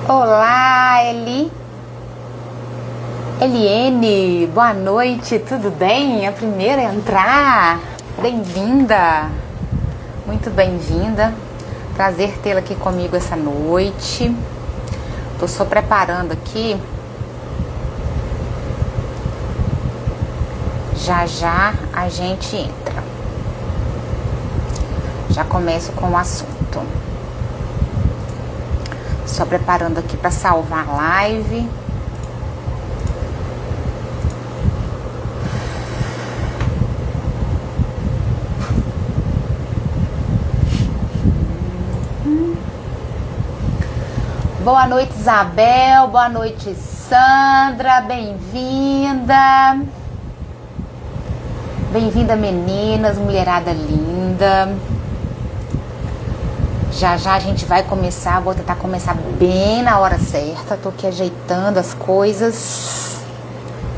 Olá, Eliene, boa noite, tudo bem? A primeira a entrar, bem-vinda, muito bem-vinda, prazer tê-la aqui comigo essa noite. Tô só preparando aqui, já já a gente entra, já começo com o assunto. Só preparando aqui para salvar a live. Boa noite, Isabel. Boa noite, Sandra. Bem-vinda. Bem-vinda, meninas, mulherada linda. Já já a gente vai começar, vou tentar começar bem na hora certa. Tô aqui ajeitando as coisas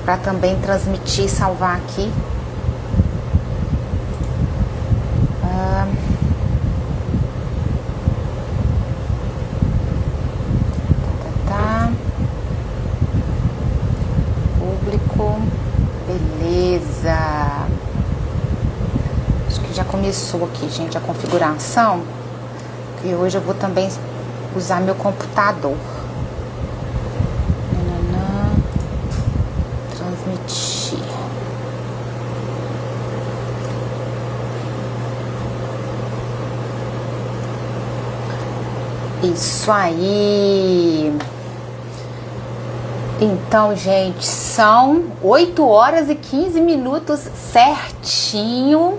para também transmitir e salvar aqui. Público, beleza. Acho que já começou aqui, gente, a configuração. E hoje eu vou também usar meu computador. Transmitir. Isso aí. Então, gente, são 8 horas e 15 minutos certinho.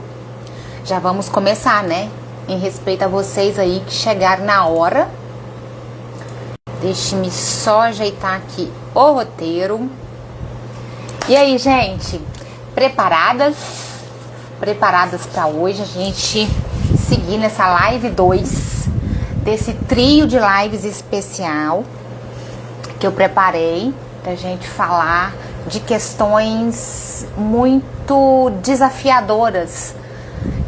Já vamos começar, né? Em respeito a vocês aí que chegaram na hora. Deixe-me só ajeitar aqui o roteiro. E aí, gente, preparadas? Preparadas para hoje a gente seguir nessa live 2 desse trio de lives especial que eu preparei pra gente falar de questões muito desafiadoras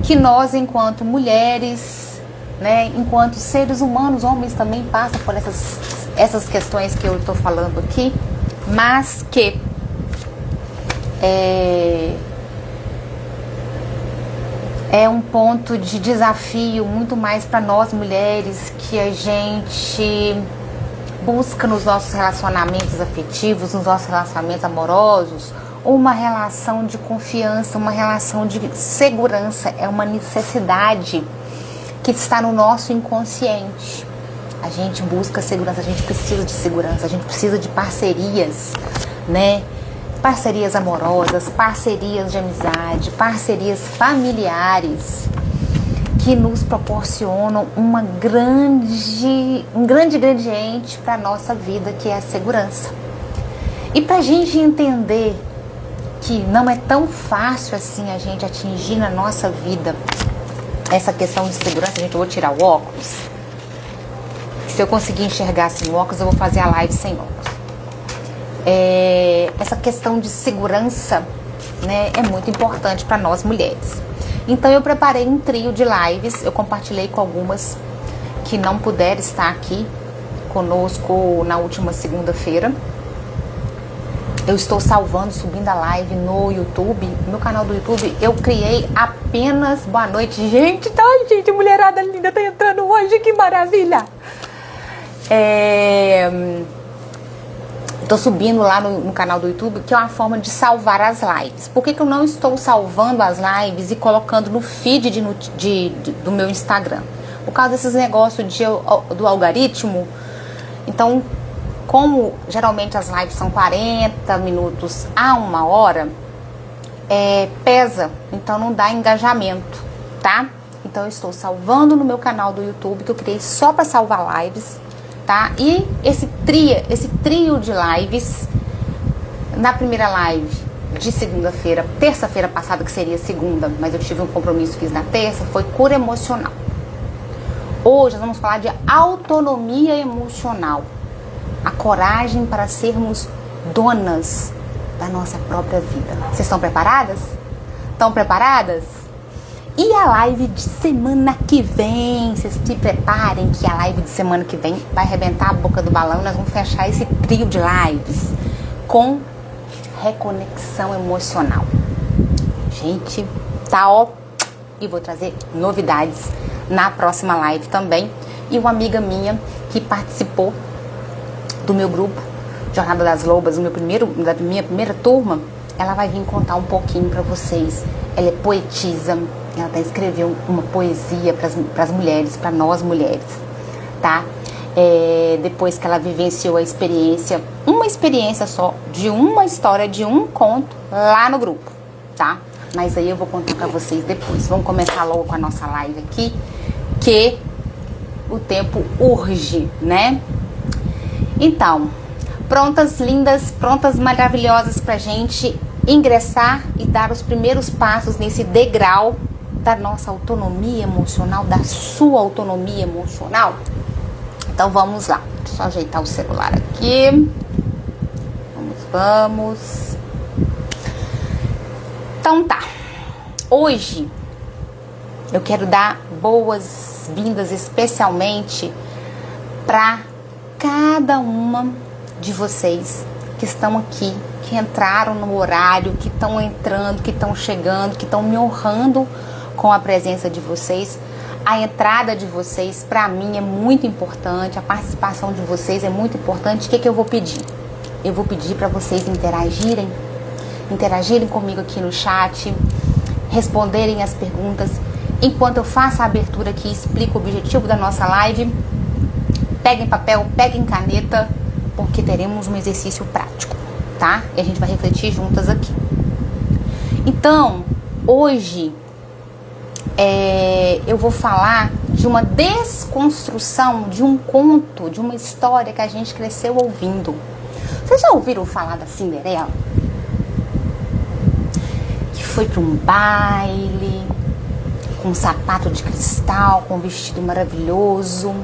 que nós, enquanto mulheres, né, enquanto seres humanos, homens também passam por essas questões que eu estou falando aqui, mas que é um ponto de desafio muito mais para nós mulheres, que a gente busca nos nossos relacionamentos afetivos, nos nossos relacionamentos amorosos, uma relação de confiança, uma relação de segurança. É uma necessidade que está no nosso inconsciente. A gente busca segurança, a gente precisa de segurança, a gente precisa de parcerias, né? Parcerias amorosas, parcerias de amizade, parcerias familiares, que nos proporcionam um grande ingrediente para a nossa vida, que é a segurança. E para a gente entender que não é tão fácil assim a gente atingir na nossa vida essa questão de segurança, gente, eu vou tirar o óculos. Se eu conseguir enxergar sem óculos, eu vou fazer a live sem óculos. Essa questão de segurança, né, é muito importante para nós mulheres. Então eu preparei um trio de lives, eu compartilhei com algumas que não puderam estar aqui conosco na última segunda-feira. Eu estou salvando, subindo a live no YouTube, no canal do YouTube. Eu criei apenas... Boa noite, gente. Tá, gente, mulherada linda tá entrando hoje, que maravilha. Tô subindo lá no canal do YouTube, que é uma forma de salvar as lives. Por que eu não estou salvando as lives e colocando no feed do meu Instagram? Por causa desses negócios do algoritmo. Então, como geralmente as lives são 40 minutos a 1 hora, pesa, então não dá engajamento, tá? Então eu estou salvando no meu canal do YouTube, que eu criei só para salvar lives, tá? E esse trio de lives, na primeira live de segunda-feira, terça-feira passada, que seria segunda, mas eu tive um compromisso, fiz na terça, foi cura emocional. Hoje nós vamos falar de autonomia emocional. A coragem para sermos donas da nossa própria vida. Vocês estão preparadas? Estão preparadas? E a live de semana que vem, vocês se preparem que a live de semana que vem vai arrebentar a boca do balão. Nós vamos fechar esse trio de lives com reconexão emocional. Gente, tá ó. E vou trazer novidades na próxima live também. E uma amiga minha que participou do meu grupo Jornada das Lobas, da minha primeira turma, ela vai vir contar um pouquinho pra vocês. Ela é poetisa, ela até escreveu uma poesia para as mulheres, para nós mulheres, tá? Depois que ela vivenciou a experiência, uma experiência só, de uma história, de um conto, lá no grupo, tá? Mas aí eu vou contar pra vocês depois. Vamos começar logo com a nossa live aqui, que o tempo urge, né? Então, prontas, lindas, prontas, maravilhosas pra gente ingressar e dar os primeiros passos nesse degrau da nossa autonomia emocional, da sua autonomia emocional? Então vamos lá. Deixa eu só ajeitar o celular aqui. Vamos. Então tá. Hoje eu quero dar boas-vindas especialmente para cada uma de vocês que estão aqui, que entraram no horário, que estão entrando, que estão chegando, que estão me honrando com a presença de vocês. A entrada de vocês, para mim, é muito importante. A participação de vocês é muito importante. O que eu vou pedir? Eu vou pedir para vocês interagirem comigo aqui no chat, responderem as perguntas. Enquanto eu faço a abertura aqui e explico o objetivo da nossa live, peguem papel, peguem caneta, porque teremos um exercício prático, tá? E a gente vai refletir juntas aqui. Então, hoje eu vou falar de uma desconstrução de um conto, de uma história que a gente cresceu ouvindo. Vocês já ouviram falar da Cinderela? Que foi para um baile, com um sapato de cristal, com um vestido maravilhoso,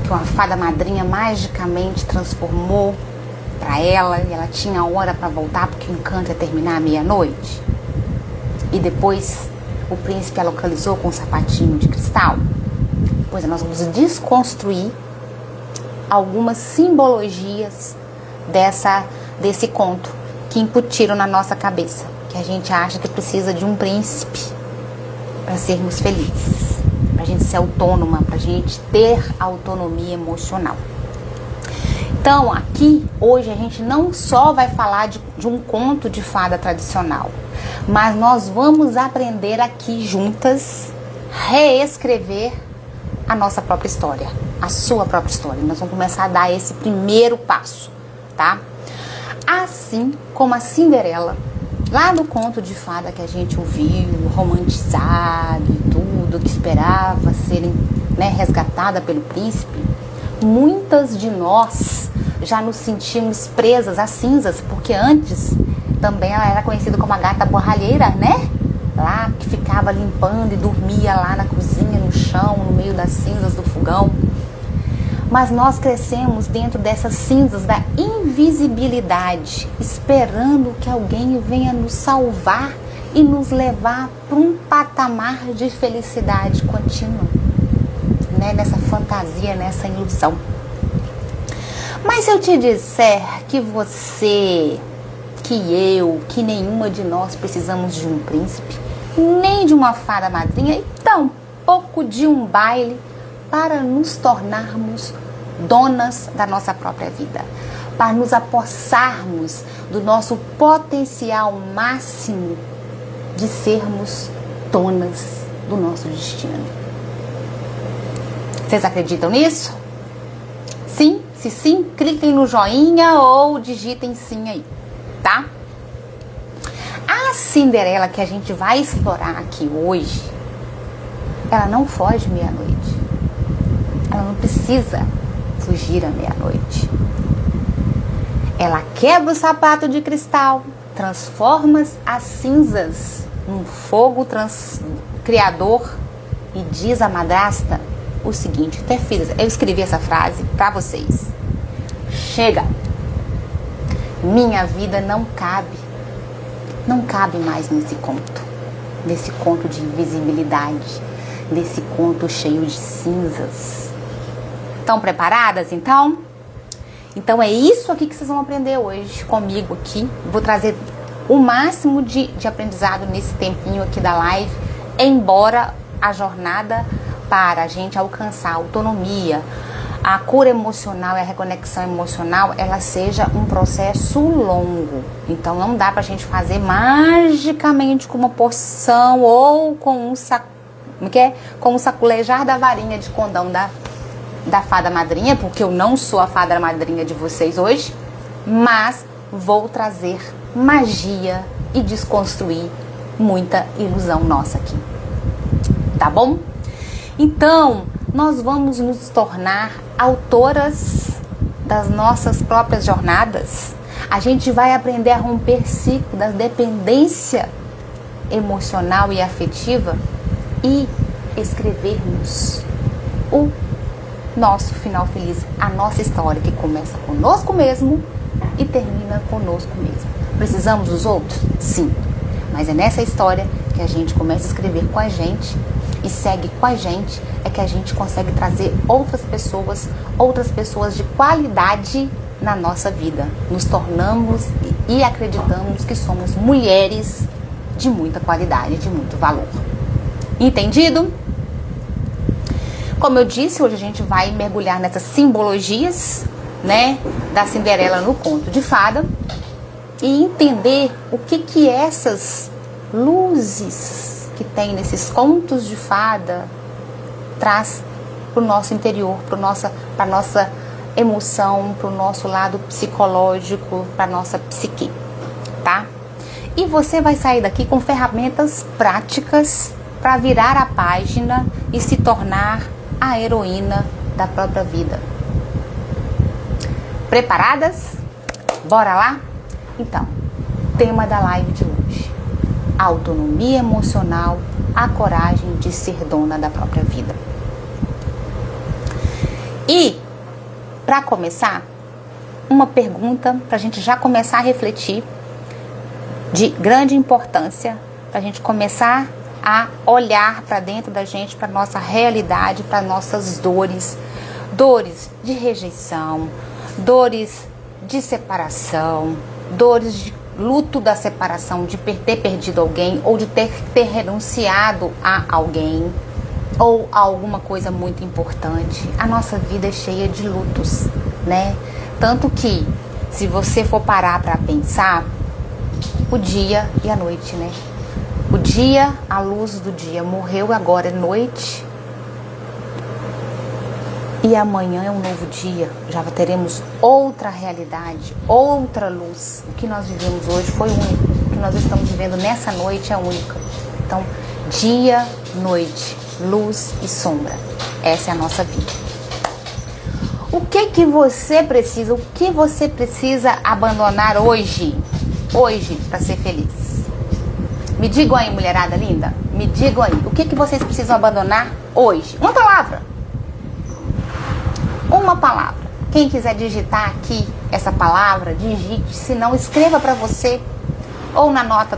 que uma fada madrinha magicamente transformou para ela, e ela tinha hora para voltar porque o encanto ia terminar à meia-noite. E depois o príncipe a localizou com um sapatinho de cristal. Pois é, nós vamos desconstruir algumas simbologias desse conto que incutiram na nossa cabeça, que a gente acha que precisa de um príncipe para sermos felizes, pra gente ser autônoma, pra gente ter autonomia emocional. Então, aqui, hoje, a gente não só vai falar de um conto de fada tradicional, mas nós vamos aprender aqui juntas, reescrever a nossa própria história, a sua própria história. Nós vamos começar a dar esse primeiro passo, tá? Assim como a Cinderela, lá no conto de fada que a gente ouviu, romantizado e tudo, que esperava ser, né, resgatada pelo príncipe, muitas de nós já nos sentimos presas às cinzas, porque antes também ela era conhecida como a gata borralheira, né? Lá que ficava limpando e dormia lá na cozinha, no chão, no meio das cinzas do fogão. Mas nós crescemos dentro dessas cinzas da invisibilidade, esperando que alguém venha nos salvar e nos levar para um patamar de felicidade contínua, né? Nessa fantasia, nessa ilusão. Mas se eu te disser que você, que eu, que nenhuma de nós precisamos de um príncipe, nem de uma fada madrinha e tampouco de um baile para nos tornarmos donas da nossa própria vida, para nos apossarmos do nosso potencial máximo de sermos donas do nosso destino. Vocês acreditam nisso? Sim? Se sim, cliquem no joinha ou digitem sim aí, tá? A Cinderela que a gente vai explorar aqui hoje, ela não foge meia-noite. Ela não precisa fugir à meia-noite. Ela quebra o sapato de cristal, transforma as cinzas num fogo criador e diz à madrasta o seguinte, até fiz, eu escrevi essa frase para vocês. Chega, minha vida não cabe mais nesse conto. nesse conto de invisibilidade, nesse conto cheio de cinzas. Estão preparadas, então? Então é isso aqui que vocês vão aprender hoje comigo aqui. Vou trazer o máximo de aprendizado nesse tempinho aqui da live, embora a jornada para a gente alcançar a autonomia, a cura emocional e a reconexão emocional, ela seja um processo longo. Então não dá pra gente fazer magicamente com uma poção ou com um saculejar da varinha de condão da fada madrinha, porque eu não sou a fada madrinha de vocês hoje, mas vou trazer magia e desconstruir muita ilusão nossa aqui. Tá bom? Então, nós vamos nos tornar autoras das nossas próprias jornadas. A gente vai aprender a romper ciclo da dependência emocional e afetiva e escrevermos o nosso final feliz, a nossa história que começa conosco mesmo e termina conosco mesmo. Precisamos dos outros? Sim, mas é nessa história que a gente começa a escrever com a gente e segue com a gente, é que a gente consegue trazer outras pessoas de qualidade na nossa vida. Nos tornamos e acreditamos que somos mulheres de muita qualidade, de muito valor. Entendido? Como eu disse, hoje a gente vai mergulhar nessas simbologias, né, da Cinderela no conto de fada e entender o que essas luzes que tem nesses contos de fada traz para o nosso interior, para nossa emoção, para o nosso lado psicológico, para nossa psique, tá? E você vai sair daqui com ferramentas práticas para virar a página e se tornar a heroína da própria vida. Preparadas? Bora lá? Então, tema da live de hoje: a autonomia emocional, a coragem de ser dona da própria vida. E, para começar, uma pergunta para a gente já começar a refletir, de grande importância, para a gente começar a olhar para dentro da gente, para nossa realidade, para nossas dores de rejeição, dores de separação, dores de luto da separação, de ter perdido alguém ou de ter renunciado a alguém ou a alguma coisa muito importante. A nossa vida é cheia de lutos, né? Tanto que, se você for parar para pensar, o dia e a noite, né? O dia, a luz do dia morreu, agora é noite. E amanhã é um novo dia, já teremos outra realidade, outra luz. O que nós vivemos hoje foi único, o que nós estamos vivendo nessa noite é único. Então, dia, noite, luz e sombra, essa é a nossa vida. O que você precisa abandonar hoje para ser feliz? Me digam aí, mulherada linda, me digam aí, o que vocês precisam abandonar hoje? Uma palavra. Uma palavra. Quem quiser digitar aqui essa palavra, digite. Se não, escreva para você. Ou na nota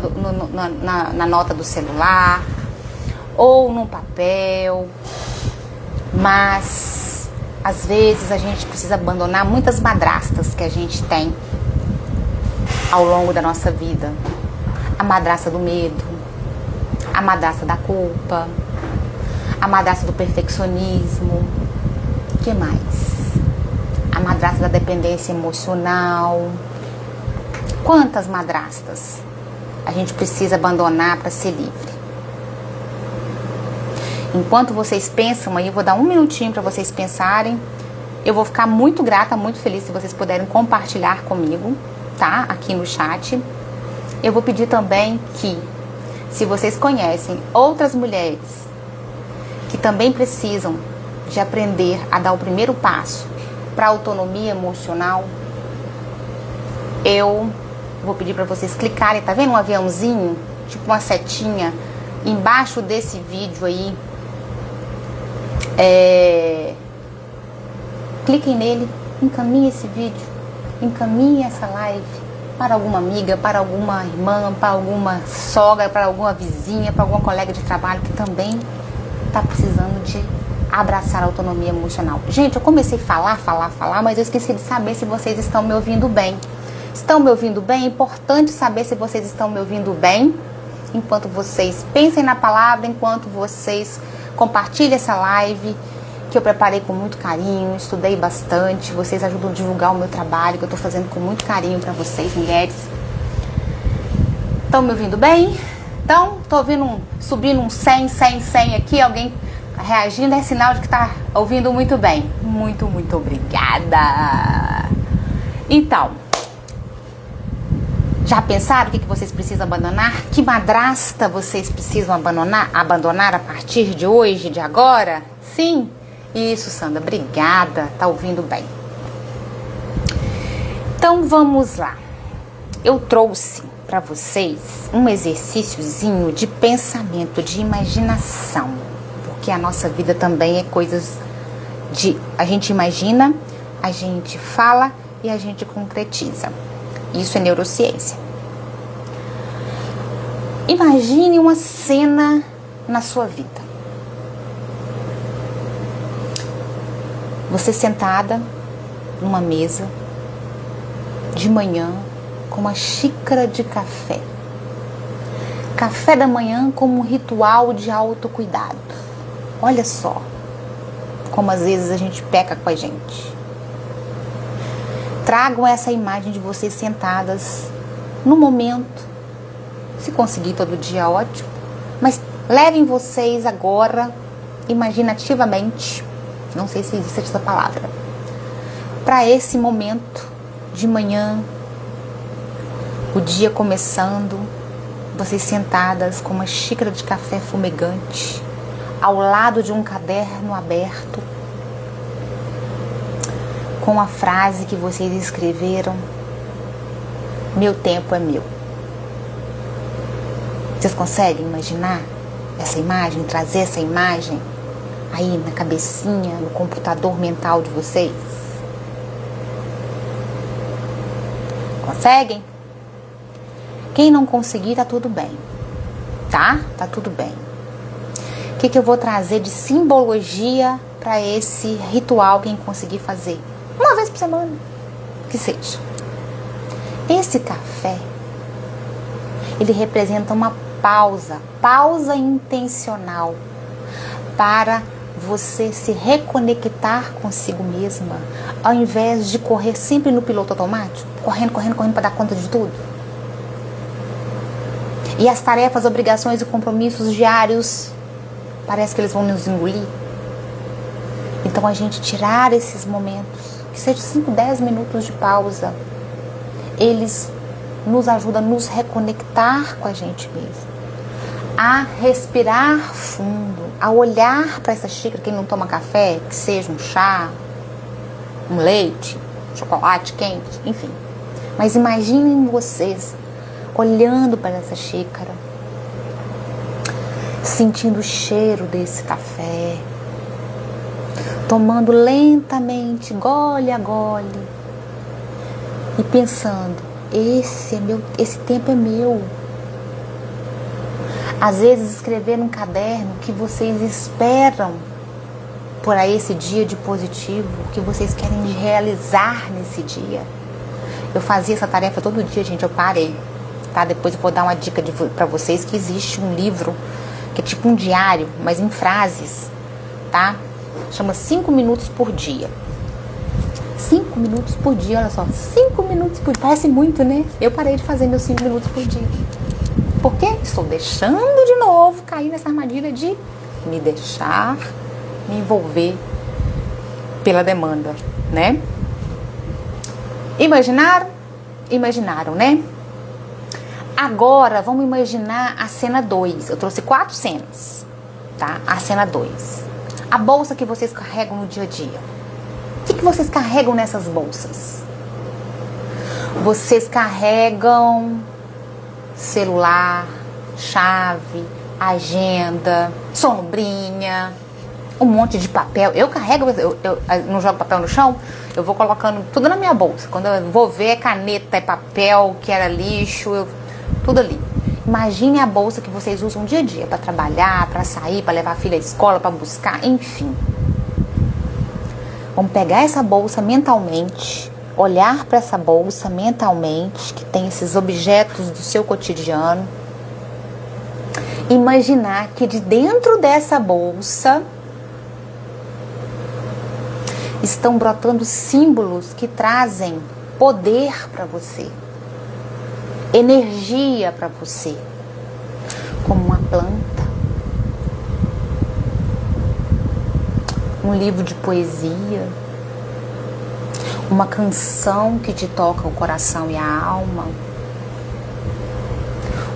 na nota do celular. Ou no papel. Mas, às vezes, a gente precisa abandonar muitas madrastas que a gente tem ao longo da nossa vida. A madrasta do medo. A madrasta da culpa. A madrasta do perfeccionismo. O que mais? A madrasta da dependência emocional. Quantas madrastas a gente precisa abandonar para ser livre? Enquanto vocês pensam aí, eu vou dar um minutinho para vocês pensarem. Eu vou ficar muito grata, muito feliz se vocês puderem compartilhar comigo, tá? Aqui no chat. Eu vou pedir também que, se vocês conhecem outras mulheres que também precisam de aprender a dar o primeiro passo para a autonomia emocional, eu vou pedir para vocês clicarem, tá vendo um aviãozinho, tipo uma setinha, embaixo desse vídeo aí, cliquem nele, encaminhe esse vídeo, encaminhe essa live para alguma amiga, para alguma irmã, para alguma sogra, para alguma vizinha, para alguma colega de trabalho que também está precisando de abraçar a autonomia emocional. Gente, eu comecei a falar, mas eu esqueci de saber se vocês estão me ouvindo bem. Estão me ouvindo bem? É importante saber se vocês estão me ouvindo bem, enquanto vocês pensem na palavra, enquanto vocês compartilhem essa live, que eu preparei com muito carinho, estudei bastante, vocês ajudam a divulgar o meu trabalho, que eu estou fazendo com muito carinho para vocês, mulheres. Estão me ouvindo bem? Então, estou ouvindo subindo um 100 aqui, alguém reagindo, é sinal de que está ouvindo muito bem. Muito obrigada! Então, já pensaram o que vocês precisam abandonar? Que madrasta vocês precisam abandonar a partir de hoje, de agora? Sim? Isso, Sandra, obrigada, tá ouvindo bem. Então vamos lá. Eu trouxe para vocês um exercíciozinho de pensamento, de imaginação, porque a nossa vida também é coisas de a gente imagina, a gente fala e a gente concretiza. Isso é neurociência. Imagine uma cena na sua vida. Você sentada numa mesa de manhã com uma xícara de café. Café da manhã como um ritual de autocuidado. Olha só como às vezes a gente peca com a gente. Tragam essa imagem de vocês sentadas no momento. Se conseguir todo dia, ótimo. Mas levem vocês agora, imaginativamente, não sei se existe essa palavra, para esse momento de manhã, o dia começando, vocês sentadas com uma xícara de café fumegante, ao lado de um caderno aberto, com a frase que vocês escreveram: meu tempo é meu. Vocês conseguem imaginar essa imagem, trazer essa imagem aí na cabecinha, no computador mental de vocês? Conseguem? Quem não conseguir, tá tudo bem, tá? Tá tudo bem. O que eu vou trazer de simbologia para esse ritual, quem conseguir fazer? Uma vez por semana, que seja. Esse café, ele representa uma pausa intencional para você se reconectar consigo mesma, ao invés de correr sempre no piloto automático, correndo para dar conta de tudo. E as tarefas, obrigações e compromissos diários, parece que eles vão nos engolir. Então a gente tirar esses momentos, que seja 5, 10 minutos de pausa, eles nos ajudam a nos reconectar com a gente mesmo, a respirar fundo, a olhar para essa xícara. Quem não toma café, que seja um chá, um leite, chocolate quente, enfim. Mas imaginem vocês olhando para essa xícara, sentindo o cheiro desse café, tomando lentamente, gole a gole, e pensando: esse tempo é meu. Às vezes escrever num caderno que vocês esperam por aí esse dia de positivo, que vocês querem realizar nesse dia. Eu fazia essa tarefa todo dia, gente, eu parei, tá? Depois eu vou dar uma dica para vocês, que existe um livro que é tipo um diário, mas em frases, tá? Chama 5 minutos por dia. 5 minutos por dia, olha só, 5 minutos por dia, parece muito, né? Eu parei de fazer meus 5 minutos por dia. Por quê? Estou deixando de novo cair nessa armadilha de me deixar me envolver pela demanda, né? Imaginaram? Imaginaram, né? Agora, vamos imaginar a cena 2. Eu trouxe 4 cenas, tá? A cena 2. A bolsa que vocês carregam no dia a dia. O que vocês carregam nessas bolsas? Vocês carregam celular, chave, agenda, sombrinha, um monte de papel. Eu carrego, eu não jogo papel no chão, eu vou colocando tudo na minha bolsa. Quando eu vou ver, é caneta, é papel, que era lixo, tudo ali. Imagine a bolsa que vocês usam dia a dia para trabalhar, para sair, para levar a filha à escola, para buscar, enfim. Vamos pegar essa bolsa mentalmente, olhar para essa bolsa mentalmente, que tem esses objetos do seu cotidiano. Imaginar que de dentro dessa bolsa estão brotando símbolos que trazem poder para você, energia para você, como uma planta, um livro de poesia, uma canção que te toca o coração e a alma,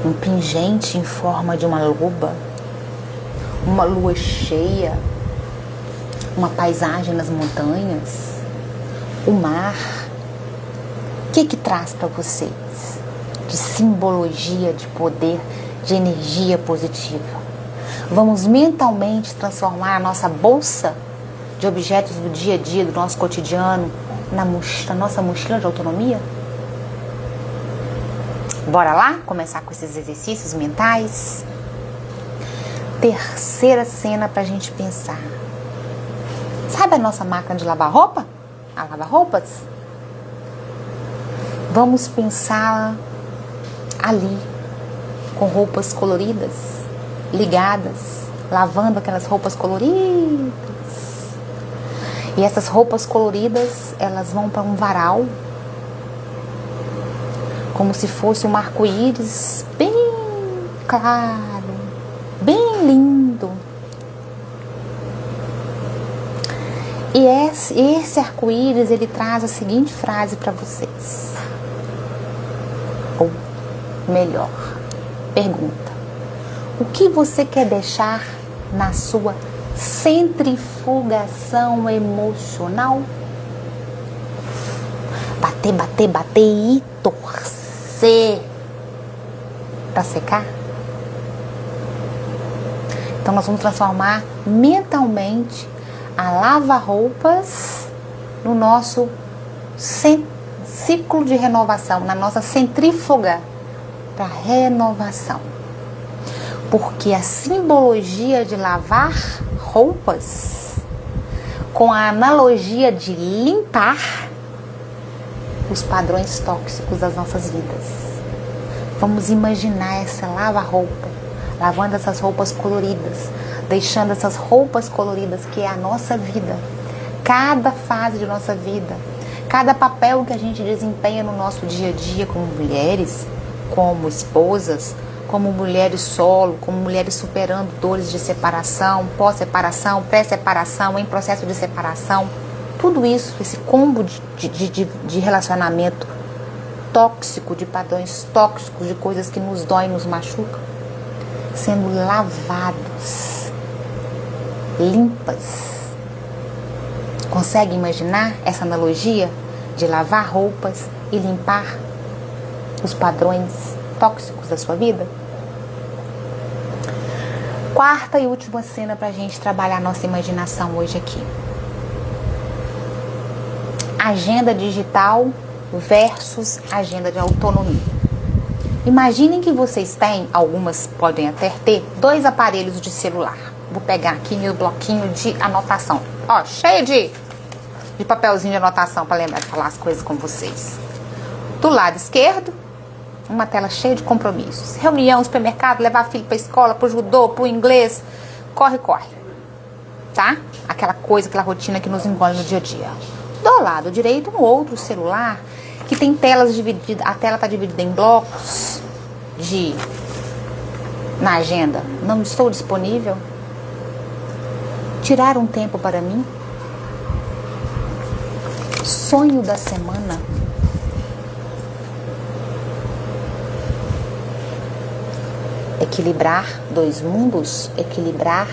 um pingente em forma de uma loba, uma lua cheia, uma paisagem nas montanhas, o mar. O que traz para vocês de simbologia, de poder, de energia positiva? Vamos mentalmente transformar a nossa bolsa de objetos do dia a dia, do nosso cotidiano, na nossa mochila de autonomia? Bora lá começar com esses exercícios mentais? Terceira cena para a gente pensar. Sabe a nossa máquina de lavar roupa? A lava-roupas? Vamos pensar ali, com roupas coloridas, ligadas, lavando aquelas roupas coloridas. E essas roupas coloridas, elas vão para um varal, como se fosse um arco-íris bem claro, bem lindo. E esse arco-íris, ele traz a seguinte frase para vocês. Ou melhor, pergunta: o que você quer deixar na sua centrifugação emocional? Bater, bater, bater e torcer para secar? Então nós vamos transformar mentalmente a lava-roupas no nosso ciclo de renovação, na nossa centrífuga para renovação. Porque a simbologia de lavar roupas, com a analogia de limpar os padrões tóxicos das nossas vidas. Vamos imaginar essa lava-roupa, lavando essas roupas coloridas, deixando essas roupas coloridas, que é a nossa vida, cada fase de nossa vida, cada papel que a gente desempenha no nosso dia a dia como mulheres, como esposas, como mulheres solo, como mulheres superando dores de separação, pós-separação, pré-separação, em processo de separação. Tudo isso, esse combo de relacionamento tóxico, de padrões tóxicos, de coisas que nos doem, nos machucam, sendo lavados, limpas. Consegue imaginar essa analogia de lavar roupas e limpar os padrões tóxicos da sua vida? Quarta e última cena para a gente trabalhar a nossa imaginação hoje aqui. Agenda digital versus agenda de autonomia. Imaginem que vocês têm, algumas podem até ter, 2 aparelhos de celular. Vou pegar aqui meu bloquinho de anotação. Ó, cheio de papelzinho de anotação para lembrar de falar as coisas com vocês. Do lado esquerdo, uma tela cheia de compromissos. Reunião, supermercado, levar filho para a escola, para o judô, para o inglês. Corre, corre. Tá? Aquela coisa, aquela rotina que nos engole no dia a dia. Do lado direito, um outro celular que tem telas divididas. A tela está dividida em blocos na agenda. Não estou disponível. Tirar um tempo para mim. Sonho da semana. Equilibrar 2 mundos, equilibrar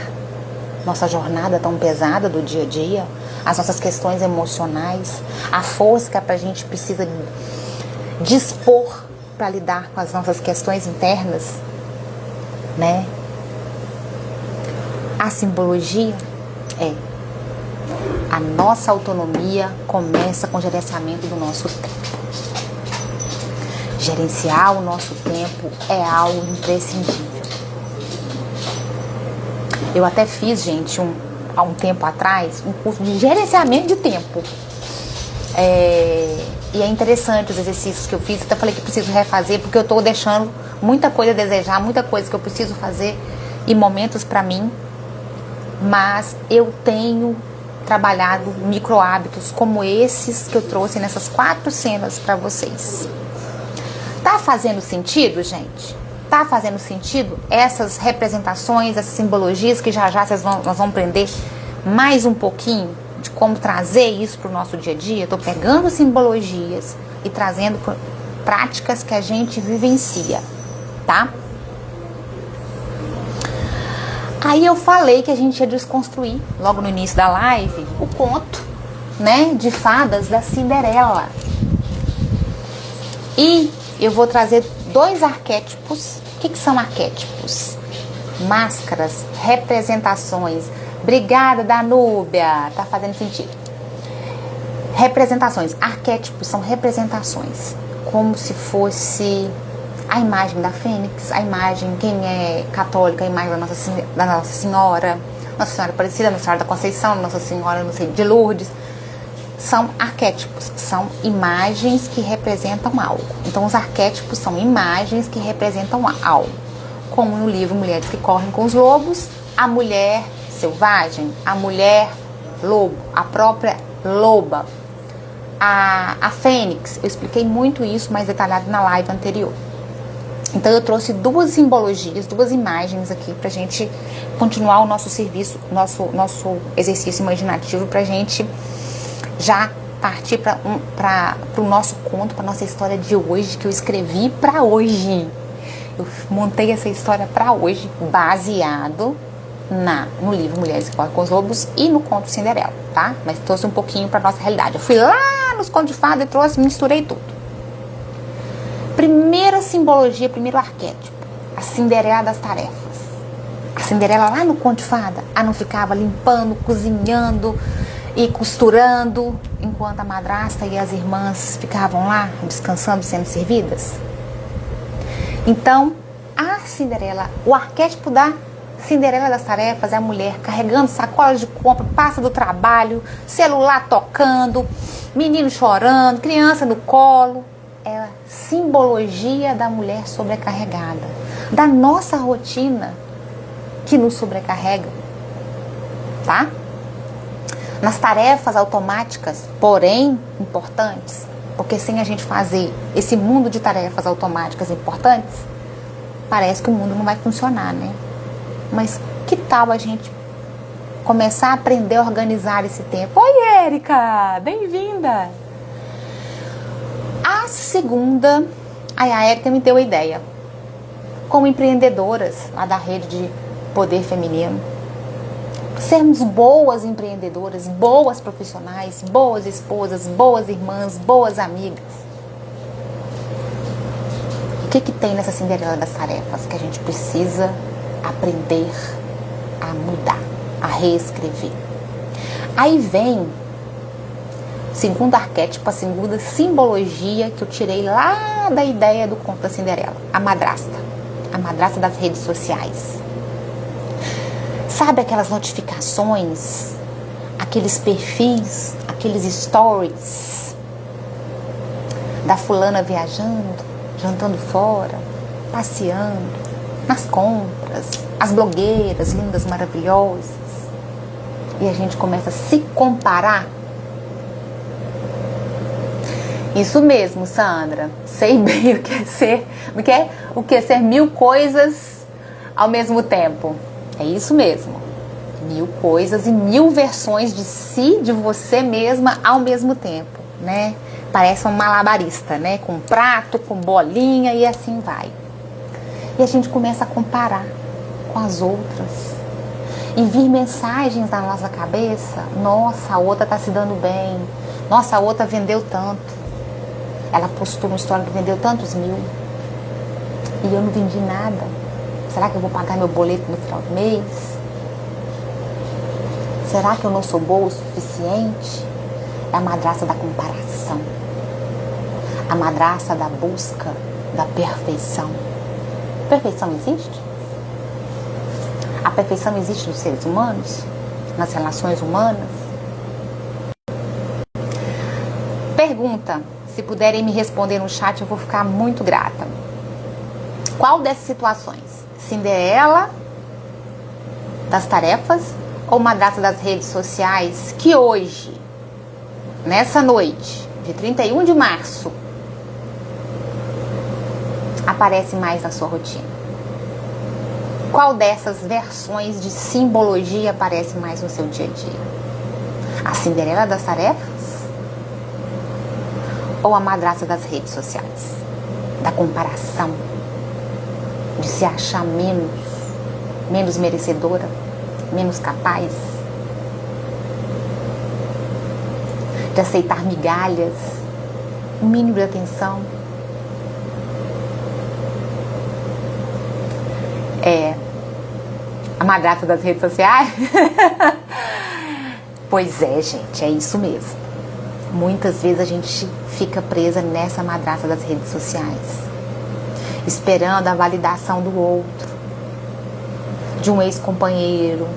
nossa jornada tão pesada do dia a dia, as nossas questões emocionais, a força que a gente precisa dispor para lidar com as nossas questões internas, né? A simbologia, É. A nossa autonomia começa com o gerenciamento do nosso tempo. Gerenciar o nosso tempo é algo imprescindível. Eu até fiz, gente, há um tempo atrás, um curso de gerenciamento de tempo. E é interessante os exercícios que eu fiz. Até falei que preciso refazer, porque eu estou deixando muita coisa a desejar, muita coisa que eu preciso fazer e momentos para mim. Mas eu tenho trabalhado micro hábitos como esses que eu trouxe nessas 4 cenas para vocês. Tá fazendo sentido, gente? Tá fazendo sentido essas representações, essas simbologias que já nós vamos aprender mais um pouquinho de como trazer isso para o nosso dia a dia? Estou pegando simbologias e trazendo práticas que a gente vivencia, tá? Aí eu falei que a gente ia desconstruir, logo no início da live, o conto, né, de fadas da Cinderela. E eu vou trazer 2 arquétipos. O que são arquétipos? Máscaras, representações. Obrigada, Danúbia. Tá fazendo sentido. Representações. Arquétipos são representações. Como se fosse a imagem da Fênix, a imagem, quem é católica, a imagem da Nossa Senhora Aparecida, Nossa Senhora da Conceição, Nossa Senhora, não sei, de Lourdes. São arquétipos, são imagens que representam algo. Então, os arquétipos são imagens que representam algo. Como no livro Mulheres que Correm com os Lobos, a mulher selvagem, a mulher lobo, a própria loba, a fênix. Eu expliquei muito isso mais detalhado na live anterior. Então, eu trouxe 2 simbologias, 2 imagens aqui pra gente continuar o nosso serviço, nosso exercício imaginativo, pra gente já partir para o nosso conto, para nossa história de hoje, que eu escrevi para hoje. Eu montei essa história para hoje, baseado no livro Mulheres que Correm com os Lobos e no conto Cinderela, tá? Mas trouxe um pouquinho para nossa realidade. Eu fui lá nos contos de fada e misturei tudo. Primeira simbologia, primeiro arquétipo, a Cinderela das tarefas. A Cinderela lá no conto de fada, não ficava limpando, cozinhando e costurando, enquanto a madrasta e as irmãs ficavam lá descansando, sendo servidas. Então, a Cinderela, o arquétipo da Cinderela das tarefas é a mulher carregando sacolas de compra, passa do trabalho, celular tocando, menino chorando, criança no colo. É a simbologia da mulher sobrecarregada, da nossa rotina que nos sobrecarrega, tá? Nas tarefas automáticas, porém importantes, porque sem a gente fazer esse mundo de tarefas automáticas importantes, parece que o mundo não vai funcionar, né? Mas que tal a gente começar a aprender a organizar esse tempo? Oi, Érica! Bem-vinda! A segunda, a Érica me deu a ideia. Como empreendedoras lá da rede de poder feminino, sermos boas empreendedoras, boas profissionais, boas esposas, boas irmãs, boas amigas. O que tem nessa Cinderela das tarefas que a gente precisa aprender a mudar, a reescrever? Aí vem o segundo arquétipo, a segunda simbologia que eu tirei lá da ideia do conto da Cinderela, a madrasta das redes sociais. Sabe aquelas notificações, aqueles perfis, aqueles stories da fulana viajando, jantando fora, passeando, nas compras, as blogueiras lindas, maravilhosas. E a gente começa a se comparar. Isso mesmo, Sandra. Sei bem o que é ser 1000 coisas ao mesmo tempo. É isso mesmo. 1000 coisas e 1000 versões de si, de você mesma ao mesmo tempo, né? Parece um malabarista, né? Com prato, com bolinha e assim vai. E a gente começa a comparar com as outras. E vir mensagens na nossa cabeça. Nossa, a outra tá se dando bem. Nossa, a outra vendeu tanto. Ela postou uma história que vendeu tantos 1000. E eu não vendi nada. Será que eu vou pagar meu boleto no final do mês? Será que eu não sou boa o suficiente? É a madrasta da comparação. A madrasta da busca da perfeição. Perfeição existe? A perfeição existe nos seres humanos? Nas relações humanas? Pergunta. Se puderem me responder no chat, eu vou ficar muito grata. Qual dessas situações? Cinderela das tarefas ou madrasta das redes sociais que hoje, nessa noite de 31 de março, aparece mais na sua rotina? Qual dessas versões de simbologia aparece mais no seu dia a dia? A Cinderela das tarefas? Ou a madrasta das redes sociais? Da comparação? De se achar menos merecedora? Menos capaz? De aceitar migalhas? O mínimo de atenção? A madrasta das redes sociais? Pois é, gente, é isso mesmo. Muitas vezes a gente fica presa nessa madrasta das redes sociais, esperando a validação do outro, de um ex-companheiro,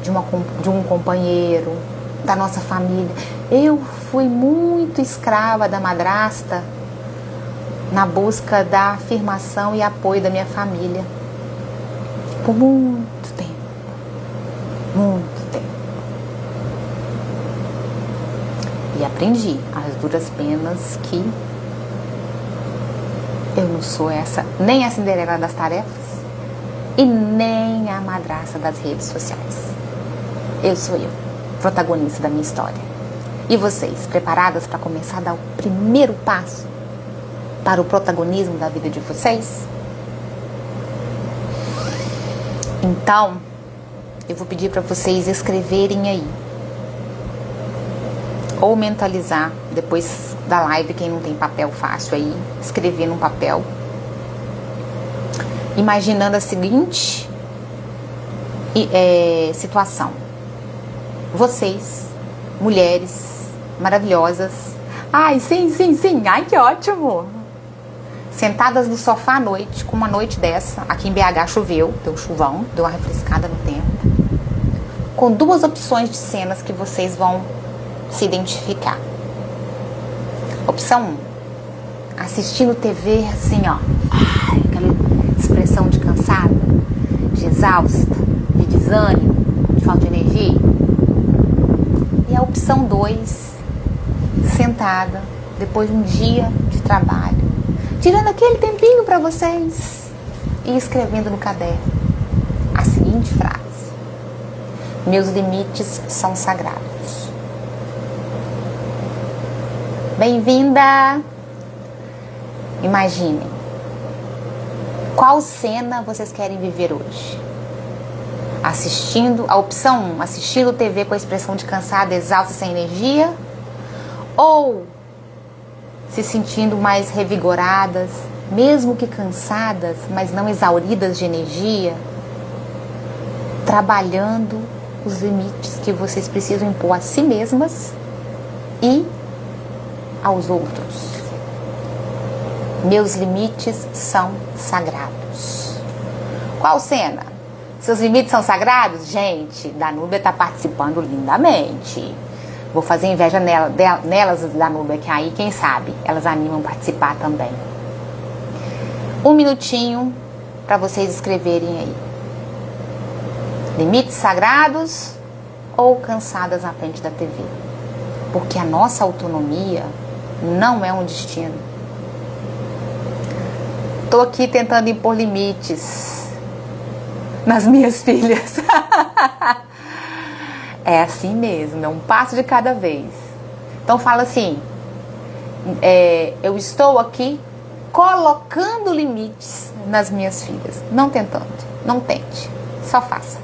de um companheiro, da nossa família. Eu fui muito escrava da madrasta na busca da afirmação e apoio da minha família. Por muito tempo. Muito tempo. E aprendi às duras penas que eu não sou nem a Cinderela das tarefas e nem a madrasta das redes sociais. Eu sou eu, protagonista da minha história. E vocês, preparadas para começar a dar o primeiro passo para o protagonismo da vida de vocês? Então, eu vou pedir para vocês escreverem aí. Ou mentalizar, depois da live, quem não tem papel fácil aí, escrever num papel. Imaginando a seguinte situação. Vocês, mulheres maravilhosas. Ai, sim, ai que ótimo! Sentadas no sofá à noite, com uma noite dessa, aqui em BH choveu, deu um chuvão, deu uma refrescada no tempo, com duas opções de cenas que vocês vão se identificar. Opção 1, assistindo TV assim, ó, aquela expressão de cansada, de exausta, de desânimo, de falta de energia. E a opção 2, sentada, depois de um dia de trabalho, tirando aquele tempinho para vocês e escrevendo no caderno a seguinte frase: meus limites são sagrados. Bem-vinda! Imaginem, qual cena vocês querem viver hoje? A opção 1, assistindo TV com a expressão de cansada, exausta, sem energia? Ou se sentindo mais revigoradas, mesmo que cansadas, mas não exauridas de energia, trabalhando os limites que vocês precisam impor a si mesmas e aos outros. Meus limites são sagrados. Qual cena? Seus limites são sagrados? Gente, Danúbia está participando lindamente. Vou fazer inveja nelas, Danúbia, que aí, quem sabe, elas animam a participar também. 1 minutinho para vocês escreverem aí. Limites sagrados ou cansadas na frente da TV? Porque a nossa autonomia não é um destino. Tô aqui tentando impor limites nas minhas filhas. É assim mesmo, é um passo de cada vez. Então fala assim, eu estou aqui colocando limites nas minhas filhas. Não tentando, não tente, só faça.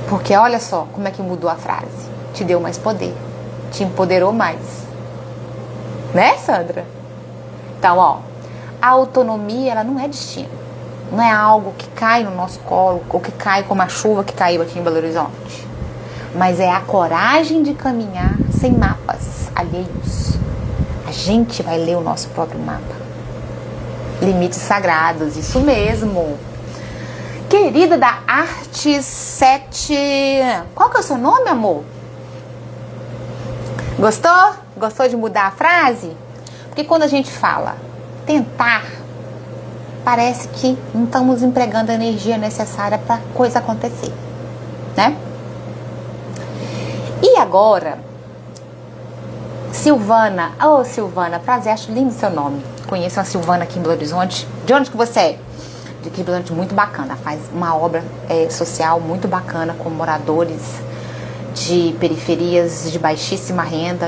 Porque olha só como é que mudou a frase. Te deu mais poder, te empoderou mais. Né, Sandra? Então, ó, a autonomia, ela não é destino. Não é algo que cai no nosso colo, ou que cai como a chuva que caiu aqui em Belo Horizonte. mas é a coragem de caminhar sem mapas alheios. A gente vai ler o nosso próprio mapa. Limites sagrados, isso mesmo. Querida da Arte 7, qual que é o seu nome, amor? Gostou? Gostou de mudar a frase? Porque quando a gente fala tentar, parece que não estamos empregando a energia necessária para a coisa acontecer, né? E agora, Silvana. Ô, Silvana, prazer, acho lindo o seu nome. Conheço a Silvana aqui em Belo Horizonte. De onde que você é? De aqui em Belo Horizonte, muito bacana. Faz uma obra social muito bacana com moradores de periferias de baixíssima renda,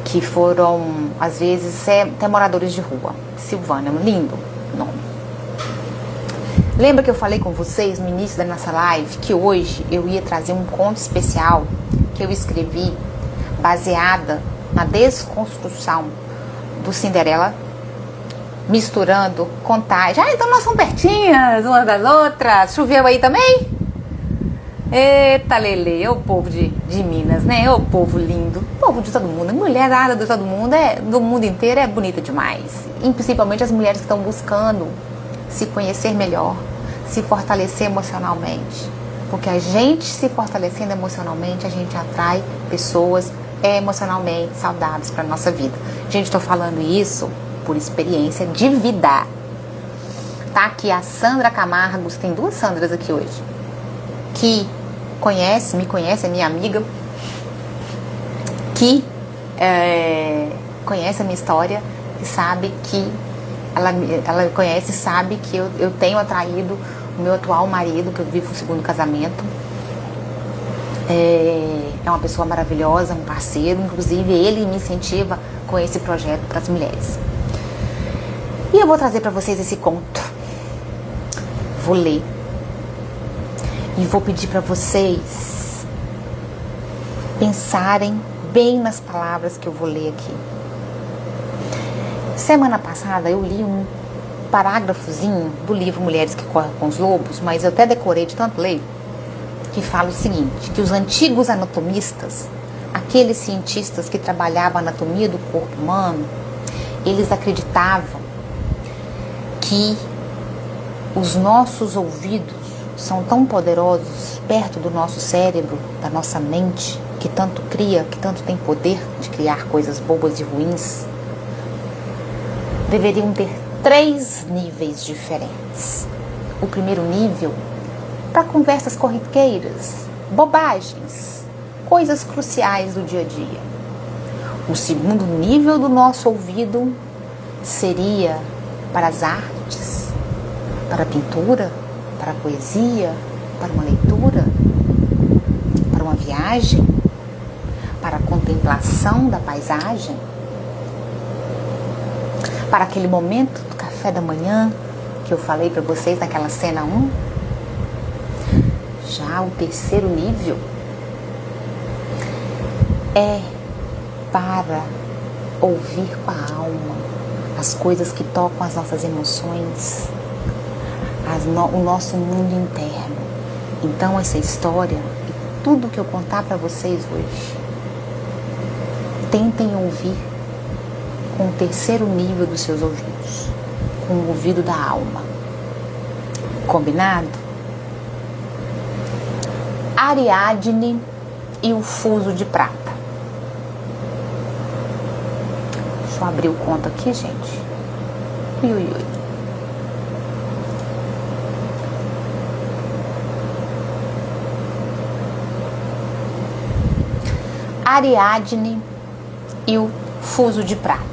que foram, às vezes, até moradores de rua. Silvana, lindo nome. Lembra que eu falei com vocês no início da nossa live que hoje eu ia trazer um conto especial que eu escrevi baseada na desconstrução do Cinderela, misturando contagem. Ah, então nós somos pertinhas umas das outras. Choveu aí também? Eita, Lele, é o povo de Minas, né? É o povo lindo, o povo de todo mundo. Mulherada de todo mundo, do mundo inteiro, é bonita demais. E principalmente as mulheres que estão buscando se conhecer melhor, se fortalecer emocionalmente. Porque a gente se fortalecendo emocionalmente, a gente atrai pessoas emocionalmente saudáveis para a nossa vida. Gente, estou falando isso por experiência de vida. Tá aqui a Sandra Camargos, tem duas Sandras aqui hoje, que me conhece, é minha amiga, que conhece a minha história e sabe que ela conhece e sabe que eu tenho atraído o meu atual marido, que eu vivo o segundo casamento. É uma pessoa maravilhosa, um parceiro, inclusive ele me incentiva com esse projeto para as mulheres. E eu vou trazer para vocês esse conto. Vou ler. E vou pedir para vocês pensarem bem nas palavras que eu vou ler aqui. Semana passada eu li um parágrafozinho do livro Mulheres que Correm com os Lobos, mas eu até decorei de tanto ler, que fala o seguinte, que os antigos anatomistas, aqueles cientistas que trabalhavam a anatomia do corpo humano, eles acreditavam que os nossos ouvidos são tão poderosos perto do nosso cérebro, da nossa mente, que tanto cria, que tanto tem poder de criar coisas bobas e ruins, deveriam ter 3 níveis diferentes. O primeiro nível, para conversas corriqueiras, bobagens, coisas cruciais do dia a dia. O segundo nível do nosso ouvido seria para as artes, para a pintura, para a poesia, para uma leitura, para uma viagem, para a contemplação da paisagem, para aquele momento do café da manhã que eu falei para vocês naquela cena 1. Já o terceiro nível é para ouvir com a alma as coisas que tocam as nossas emoções, o nosso mundo interno. Então essa história e tudo que eu contar para vocês hoje, tentem ouvir com o terceiro nível dos seus ouvidos, com o ouvido da alma. Combinado? Ariadne e o fuso de prata. Deixa eu abrir o conto aqui, gente. Ui, ui, ui. Ariadne e o fuso de prata.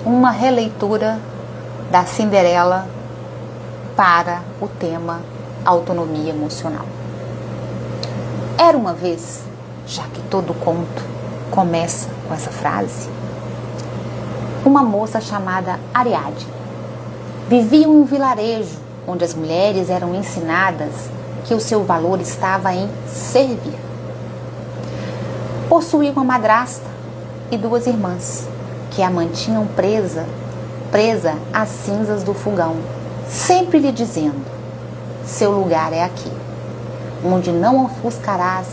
Uma releitura da Cinderela para o tema autonomia emocional. Era uma vez, já que todo conto começa com essa frase, uma moça chamada Ariadne. Vivia em um vilarejo onde as mulheres eram ensinadas que o seu valor estava em servir. Possuía uma madrasta e 2 irmãs, que a mantinham presa às cinzas do fogão, sempre lhe dizendo: seu lugar é aqui. onde não ofuscarás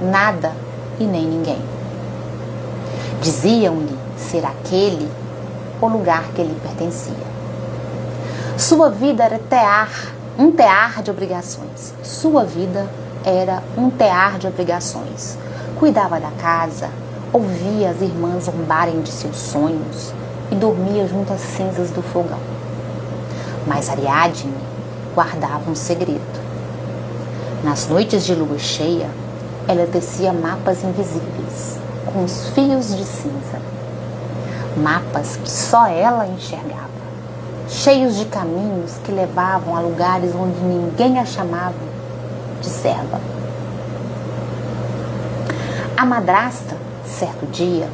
nada e nem ninguém. Diziam-lhe ser aquele o lugar que lhe pertencia. Sua vida era um tear de obrigações. Sua vida era um tear de obrigações. Cuidava da casa, ouvia as irmãs zombarem de seus sonhos e dormia junto às cinzas do fogão. Mas Ariadne guardava um segredo. Nas noites de lua cheia, ela tecia mapas invisíveis, com os fios de cinza. Mapas que só ela enxergava, cheios de caminhos que levavam a lugares onde ninguém a chamava de serva. A madrasta, certo dia,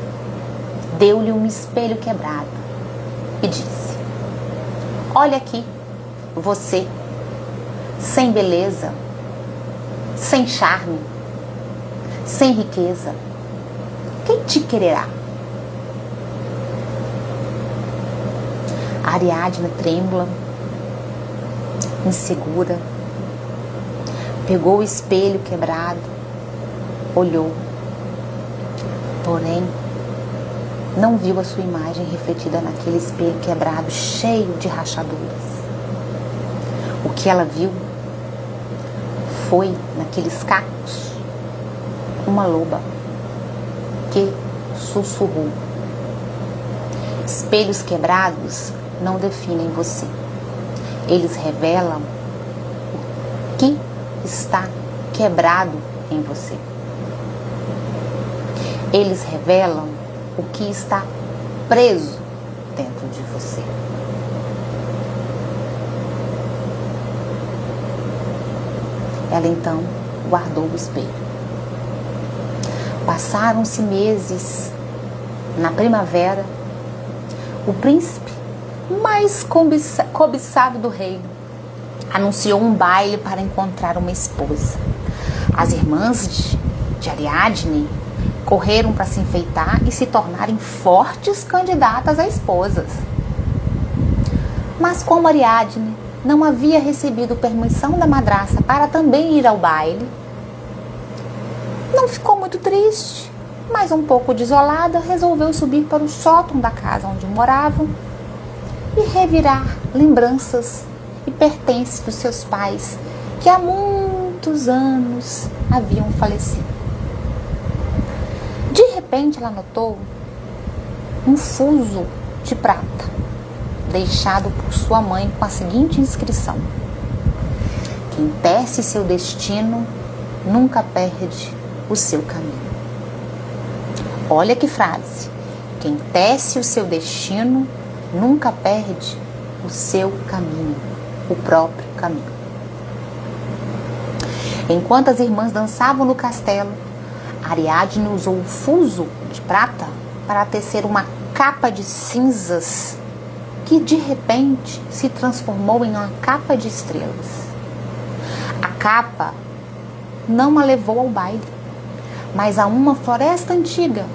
deu-lhe um espelho quebrado e disse: olha aqui, você, sem beleza, sem charme, sem riqueza, quem te quererá? A Ariadne, trêmula, insegura, pegou o espelho quebrado, olhou, porém não viu a sua imagem refletida naquele espelho quebrado, cheio de rachaduras. O que ela viu foi, naqueles cacos, uma loba que sussurrou: espelhos quebrados não definem você. Eles revelam o que está quebrado em você. Eles revelam o que está preso dentro de você. Ela então guardou o espelho. Passaram-se meses. Na primavera, o príncipe mais cobiçado do reino anunciou um baile para encontrar uma esposa. As irmãs de Ariadne correram para se enfeitar e se tornarem fortes candidatas a esposas. Mas como Ariadne não havia recebido permissão da madrasta para também ir ao baile, não ficou muito triste, mas um pouco desolada, resolveu subir para o sótão da casa onde moravam e revirar lembranças e pertences dos seus pais que há muitos anos haviam falecido. De repente ela notou um fuso de prata deixado por sua mãe com a seguinte inscrição: quem tece seu destino nunca perde o seu caminho. Olha que frase: quem tece o seu destino nunca perde o seu caminho, o próprio caminho. Enquanto as irmãs dançavam no castelo, Ariadne usou o fuso de prata para tecer uma capa de cinzas que de repente se transformou em uma capa de estrelas. A capa não a levou ao baile, mas a uma floresta antiga,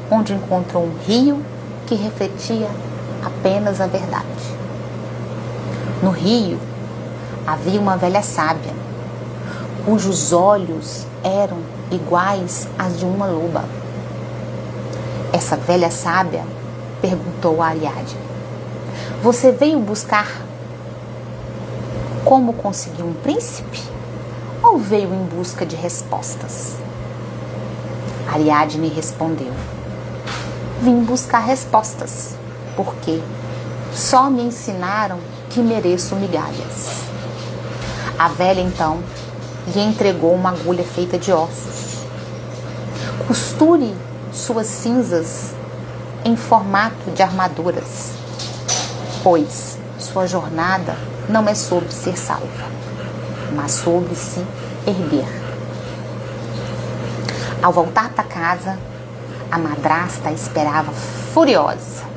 onde encontrou um rio que refletia apenas a verdade. No rio havia uma velha sábia, cujos olhos eram iguais às de uma loba. Essa velha sábia perguntou a Ariadne: você veio buscar como conseguir um príncipe? Ou veio em busca de respostas? Ariadne respondeu: vim buscar respostas, porque só me ensinaram que mereço migalhas. A velha então lhe entregou uma agulha feita de ossos. Costure suas cinzas em formato de armaduras, pois sua jornada não é sobre ser salva, mas sobre se erguer. Ao voltar para casa, a madrasta a esperava furiosa.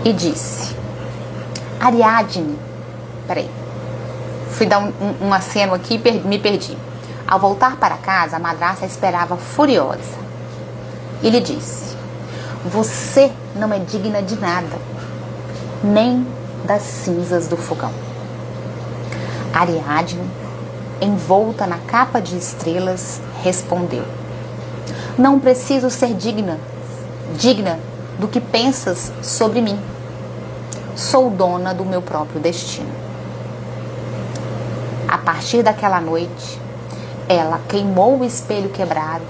E disse: Ariadne, fui dar um aceno aqui e me perdi. Ao voltar para casa, a madrasta a esperava furiosa e lhe disse: você não é digna de nada, nem das cinzas do fogão. Ariadne, envolta na capa de estrelas, respondeu: não preciso ser digna do que pensas sobre mim. Sou dona do meu próprio destino. A partir daquela noite, ela queimou o espelho quebrado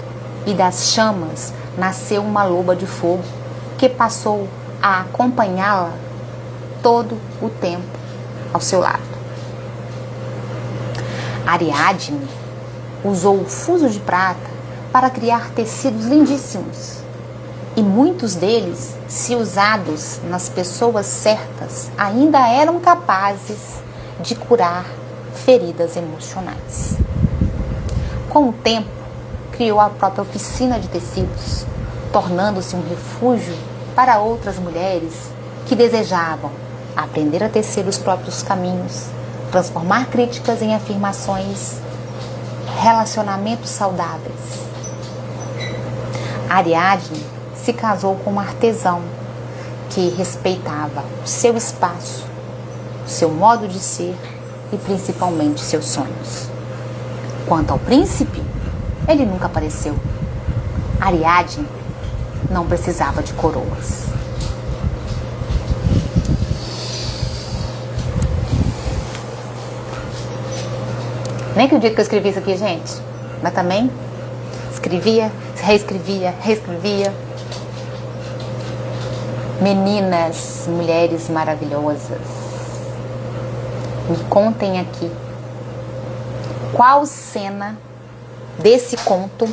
e das chamas nasceu uma loba de fogo que passou a acompanhá-la todo o tempo ao seu lado. Ariadne usou o fuso de prata para criar tecidos lindíssimos, e muitos deles, se usados nas pessoas certas, ainda eram capazes de curar feridas emocionais. Com o tempo, criou a própria oficina de tecidos, tornando-se um refúgio para outras mulheres que desejavam aprender a tecer os próprios caminhos, transformar críticas em afirmações, relacionamentos saudáveis. Ariadne se casou com um artesão que respeitava o seu espaço, o seu modo de ser e principalmente seus sonhos. Quanto ao príncipe, ele nunca apareceu. Ariadne não precisava de coroas. Nem acredito que eu escrevi isso aqui, gente. Mas também escrevia, reescrevia. Meninas, mulheres maravilhosas, me contem aqui qual cena desse conto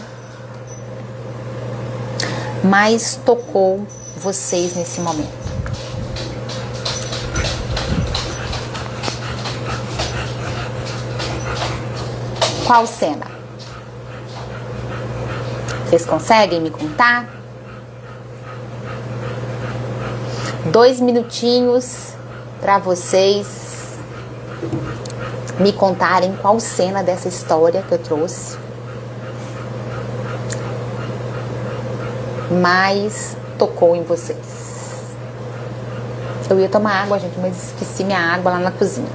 mais tocou vocês nesse momento. Qual cena? Vocês conseguem me contar? 2 minutinhos para vocês me contarem qual cena dessa história que eu trouxe mais tocou em vocês. Eu ia tomar água, gente, mas esqueci minha água lá na cozinha.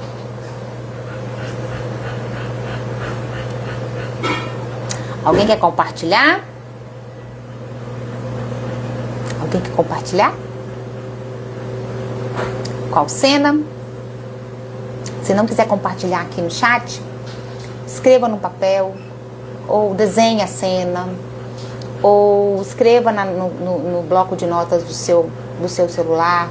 Alguém quer compartilhar? Alguém quer compartilhar? Qual cena? Se não quiser compartilhar aqui no chat, escreva no papel, ou desenhe a cena, ou escreva no bloco de notas do seu celular,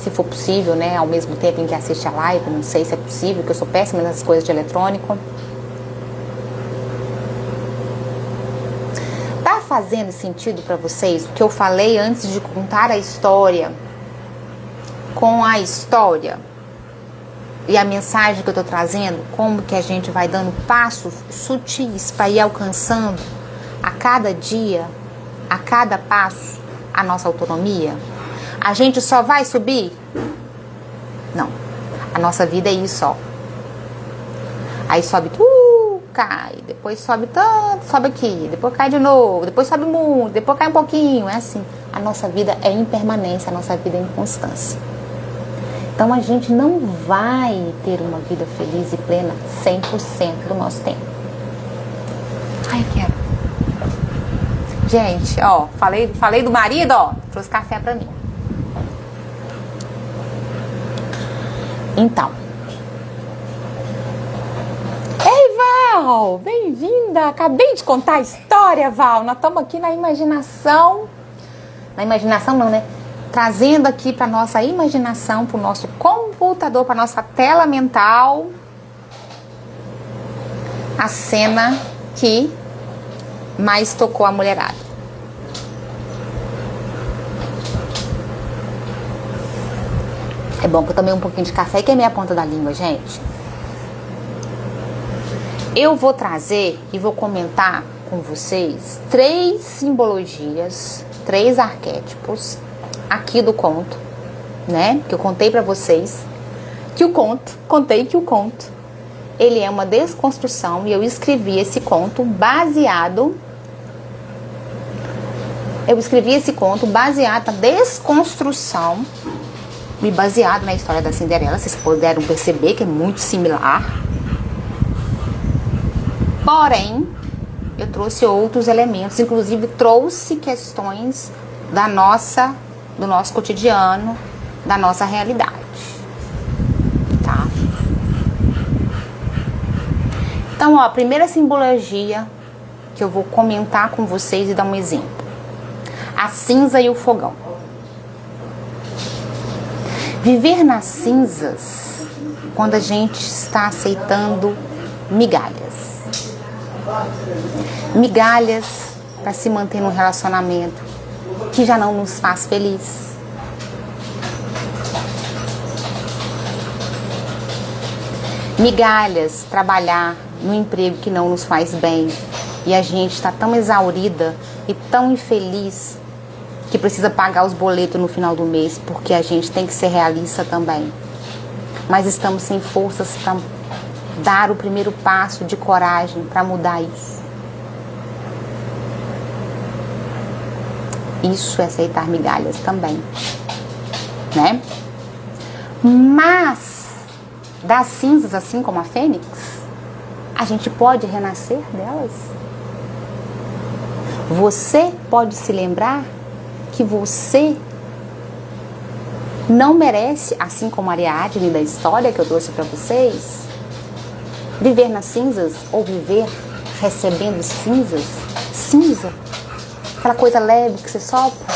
se for possível, né? Ao mesmo tempo em que assiste a live, não sei se é possível, porque eu sou péssima nessas coisas de eletrônico. Tá fazendo sentido para vocês o que eu falei antes de contar a história? Com a história e a mensagem que eu estou trazendo, como que a gente vai dando passos sutis para ir alcançando a cada dia, a cada passo, a nossa autonomia? A gente só vai subir? Não. A nossa vida é isso, ó. Aí sobe cai, depois sobe tanto, sobe aqui, depois cai de novo, depois sobe muito, depois cai um pouquinho, é assim. A nossa vida é impermanência, a nossa vida é inconstância. Então a gente não vai ter uma vida feliz e plena 100% do nosso tempo. Ai, quero. Gente, ó, falei do marido, ó, trouxe café pra mim. Então. Ei, Val, bem-vinda. Acabei de contar a história, Val. Nós estamos aqui na imaginação. Na imaginação não, né? Trazendo aqui para nossa imaginação, para o nosso computador, para nossa tela mental, a cena que mais tocou a mulherada. É bom que eu tomei um pouquinho de café e queimei a ponta da língua, gente. Eu vou trazer e vou comentar com vocês 3 simbologias, 3 arquétipos aqui do conto, né? Que eu contei pra vocês que o conto, ele é uma desconstrução, e eu escrevi esse conto baseado na desconstrução me baseado na história da Cinderela. Vocês puderam perceber que é muito similar. Porém, eu trouxe outros elementos, inclusive trouxe questões do nosso cotidiano, da nossa realidade, tá? Então, ó, a primeira simbologia que eu vou comentar com vocês e dar um exemplo: a cinza e o fogão. Viver nas cinzas quando a gente está aceitando migalhas. Migalhas para se manter num relacionamento que já não nos faz feliz. Migalhas, trabalhar no emprego que não nos faz bem e a gente está tão exaurida e tão infeliz que precisa pagar os boletos no final do mês, porque a gente tem que ser realista também. Mas estamos sem forças para dar o primeiro passo de coragem para mudar isso. Isso é aceitar migalhas também, né? Mas das cinzas, assim como a fênix, a gente pode renascer delas. Você pode se lembrar que você não merece, assim como a Ariadne da história que eu trouxe para vocês, viver nas cinzas ou viver recebendo cinzas. Cinza, aquela coisa leve que você sopra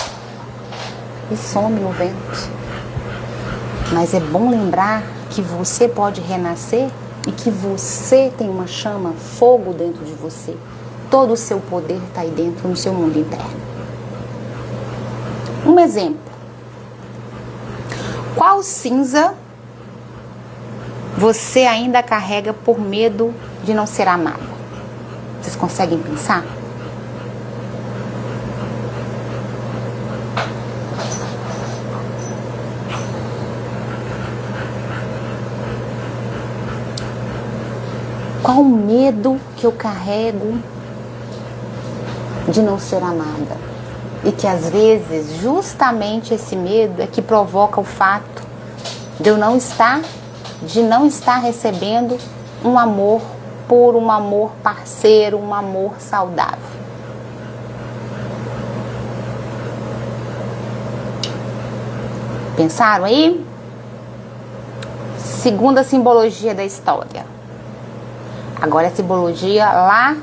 e some no vento. Mas é bom lembrar que você pode renascer e que você tem uma chama, fogo dentro de você. Todo o seu poder está aí dentro, no seu mundo interno. Um exemplo. Qual cinza você ainda carrega por medo de não ser amado? Vocês conseguem pensar? Qual o medo que eu carrego de não ser amada? E que às vezes justamente esse medo é que provoca o fato de eu não estar recebendo um amor puro, um amor parceiro, um amor saudável. Pensaram aí? Segunda simbologia da história. Agora a simbologia lá,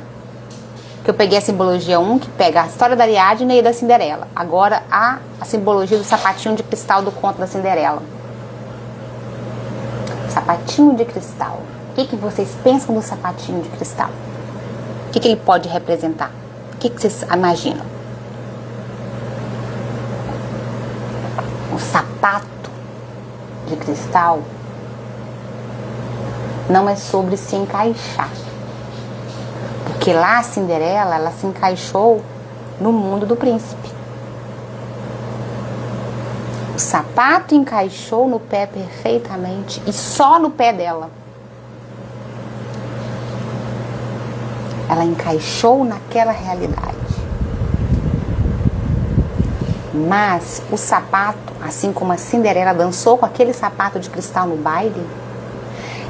que eu peguei a simbologia 1, que pega a história da Ariadne e da Cinderela. Agora a simbologia do sapatinho de cristal do conto da Cinderela. Sapatinho de cristal. O que vocês pensam do sapatinho de cristal? O que ele pode representar? O que vocês imaginam? O sapato de cristal não é sobre se encaixar. Porque lá a Cinderela, ela se encaixou no mundo do príncipe. O sapato encaixou no pé perfeitamente e só no pé dela. Ela encaixou naquela realidade. Mas o sapato, assim como a Cinderela dançou com aquele sapato de cristal no baile,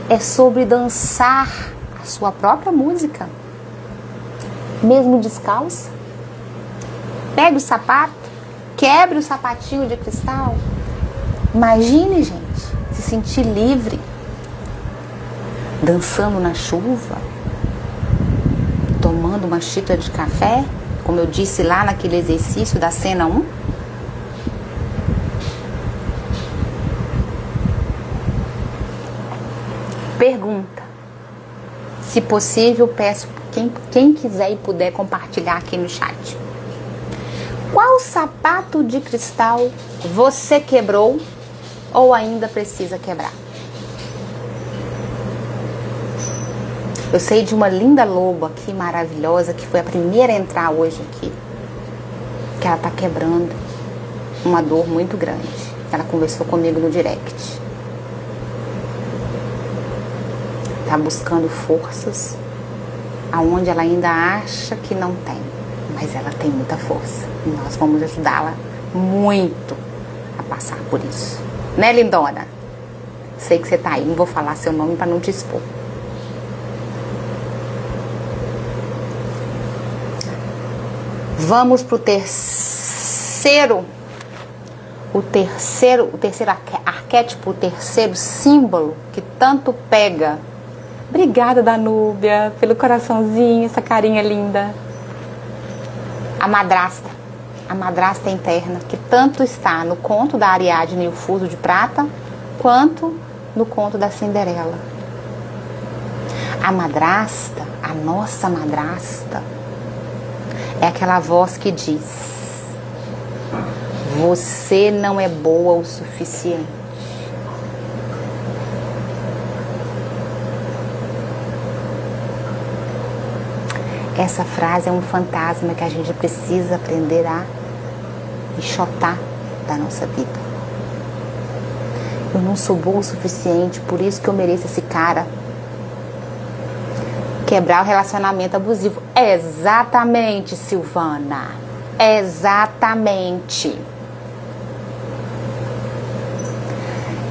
é sobre dançar a sua própria música. Mesmo descalça. Pegue o sapato, quebre o sapatinho de cristal. Imagine, gente, se sentir livre, dançando na chuva, tomando uma xícara de café, como eu disse lá naquele exercício da cena 1. Pergunta. Se possível, peço quem quiser e puder compartilhar aqui no chat. Qual sapato de cristal você quebrou ou ainda precisa quebrar? Eu sei de uma linda loba aqui, maravilhosa, que foi a primeira a entrar hoje aqui, que ela tá quebrando uma dor muito grande. Ela conversou comigo no direct. Tá buscando forças aonde ela ainda acha que não tem, mas ela tem muita força e nós vamos ajudá-la muito a passar por isso. Né, lindona? Sei que você tá aí, não vou falar seu nome para não te expor. Vamos pro terceiro arquétipo, o terceiro símbolo que tanto pega. Obrigada, Danúbia, pelo coraçãozinho, essa carinha linda. A madrasta interna, que tanto está no conto da Ariadne e o Fuso de Prata, quanto no conto da Cinderela. A madrasta, a nossa madrasta, é aquela voz que diz: você não é boa o suficiente. Essa frase é um fantasma que a gente precisa aprender a enxotar da nossa vida. Eu não sou boa o suficiente, por isso que eu mereço esse cara. Quebrar o relacionamento abusivo. Exatamente, Silvana. Exatamente.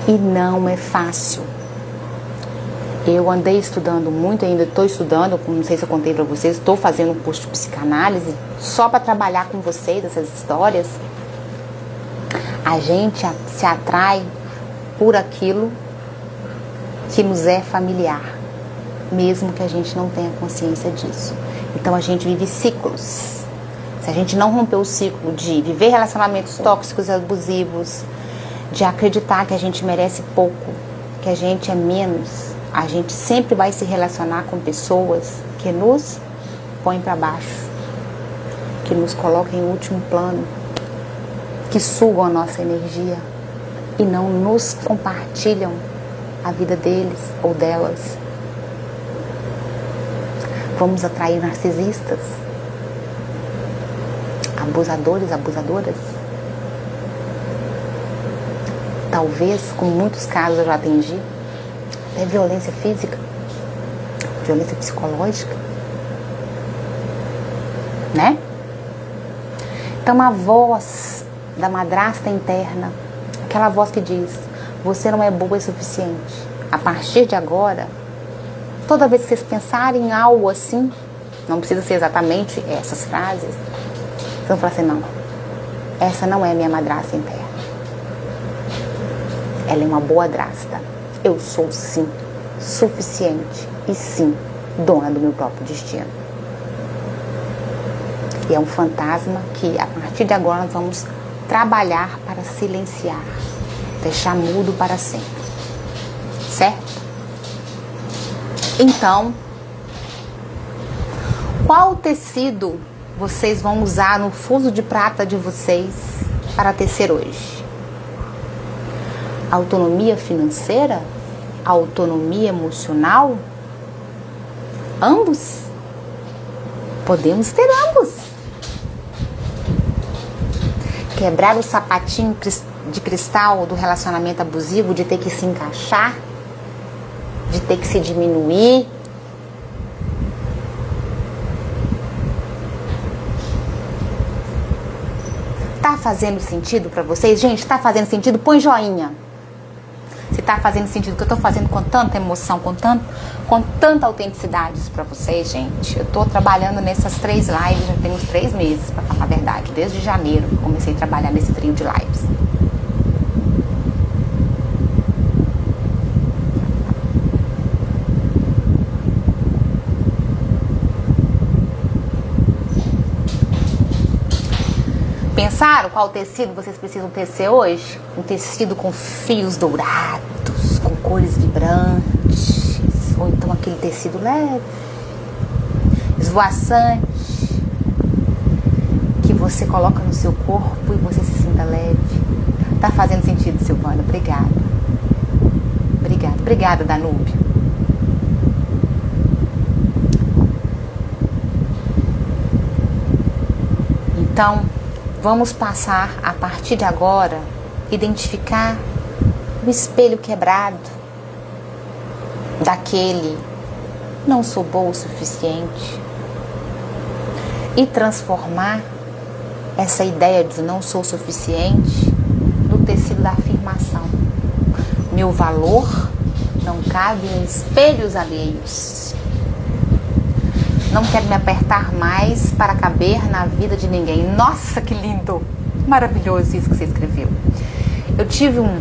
E não é fácil. Eu andei estudando muito, ainda estou estudando, não sei se eu contei para vocês, estou fazendo um curso de psicanálise só para trabalhar com vocês essas histórias. A gente se atrai por aquilo que nos é familiar, mesmo que a gente não tenha consciência disso. Então a gente vive ciclos. Se a gente não romper o ciclo de viver relacionamentos tóxicos e abusivos, de acreditar que a gente merece pouco, que a gente é menos, a gente sempre vai se relacionar com pessoas que nos põem para baixo, que nos colocam em último plano, que sugam a nossa energia e não nos compartilham a vida deles ou delas. Vamos atrair narcisistas, abusadores, abusadoras. Talvez, como muitos casos eu já atendi, é violência física, violência psicológica, né? Então a voz da madrasta interna, aquela voz que diz: você não é boa o suficiente. A partir de agora, toda vez que vocês pensarem em algo assim, não precisa ser exatamente essas frases, vocês vão falar assim: não, essa não é minha madrasta interna. Ela é uma boa drasta. Eu sou sim suficiente e sim dona do meu próprio destino. E é um fantasma que a partir de agora nós vamos trabalhar para silenciar, deixar mudo para sempre, certo? Então, qual tecido vocês vão usar no fuso de prata de vocês para tecer hoje? Autonomia financeira? Autonomia emocional? Ambos? Podemos ter ambos. Quebrar o sapatinho de cristal do relacionamento abusivo, de ter que se encaixar, de ter que se diminuir. Tá fazendo sentido para vocês? Gente, tá fazendo sentido? Põe joinha. Se tá fazendo sentido o que eu tô fazendo com tanta emoção, com tanta autenticidade para vocês, gente. Eu tô trabalhando nessas 3 lives, já tem uns 3 meses, para falar a verdade. Desde janeiro que comecei a trabalhar nesse trio de lives. Pensaram qual tecido vocês precisam tecer hoje? Um tecido com fios dourados, com cores vibrantes, ou então aquele tecido leve, esvoaçante, que você coloca no seu corpo e você se sinta leve. Tá fazendo sentido, Silvana? Obrigada. Obrigada, Danúbio. Então, vamos passar, a partir de agora, identificar o espelho quebrado daquele não sou boa o suficiente e transformar essa ideia de não sou suficiente no tecido da afirmação. Meu valor não cabe em espelhos alheios. Não quero me apertar mais para caber na vida de ninguém. Nossa, que lindo! Maravilhoso isso que você escreveu. Eu tive um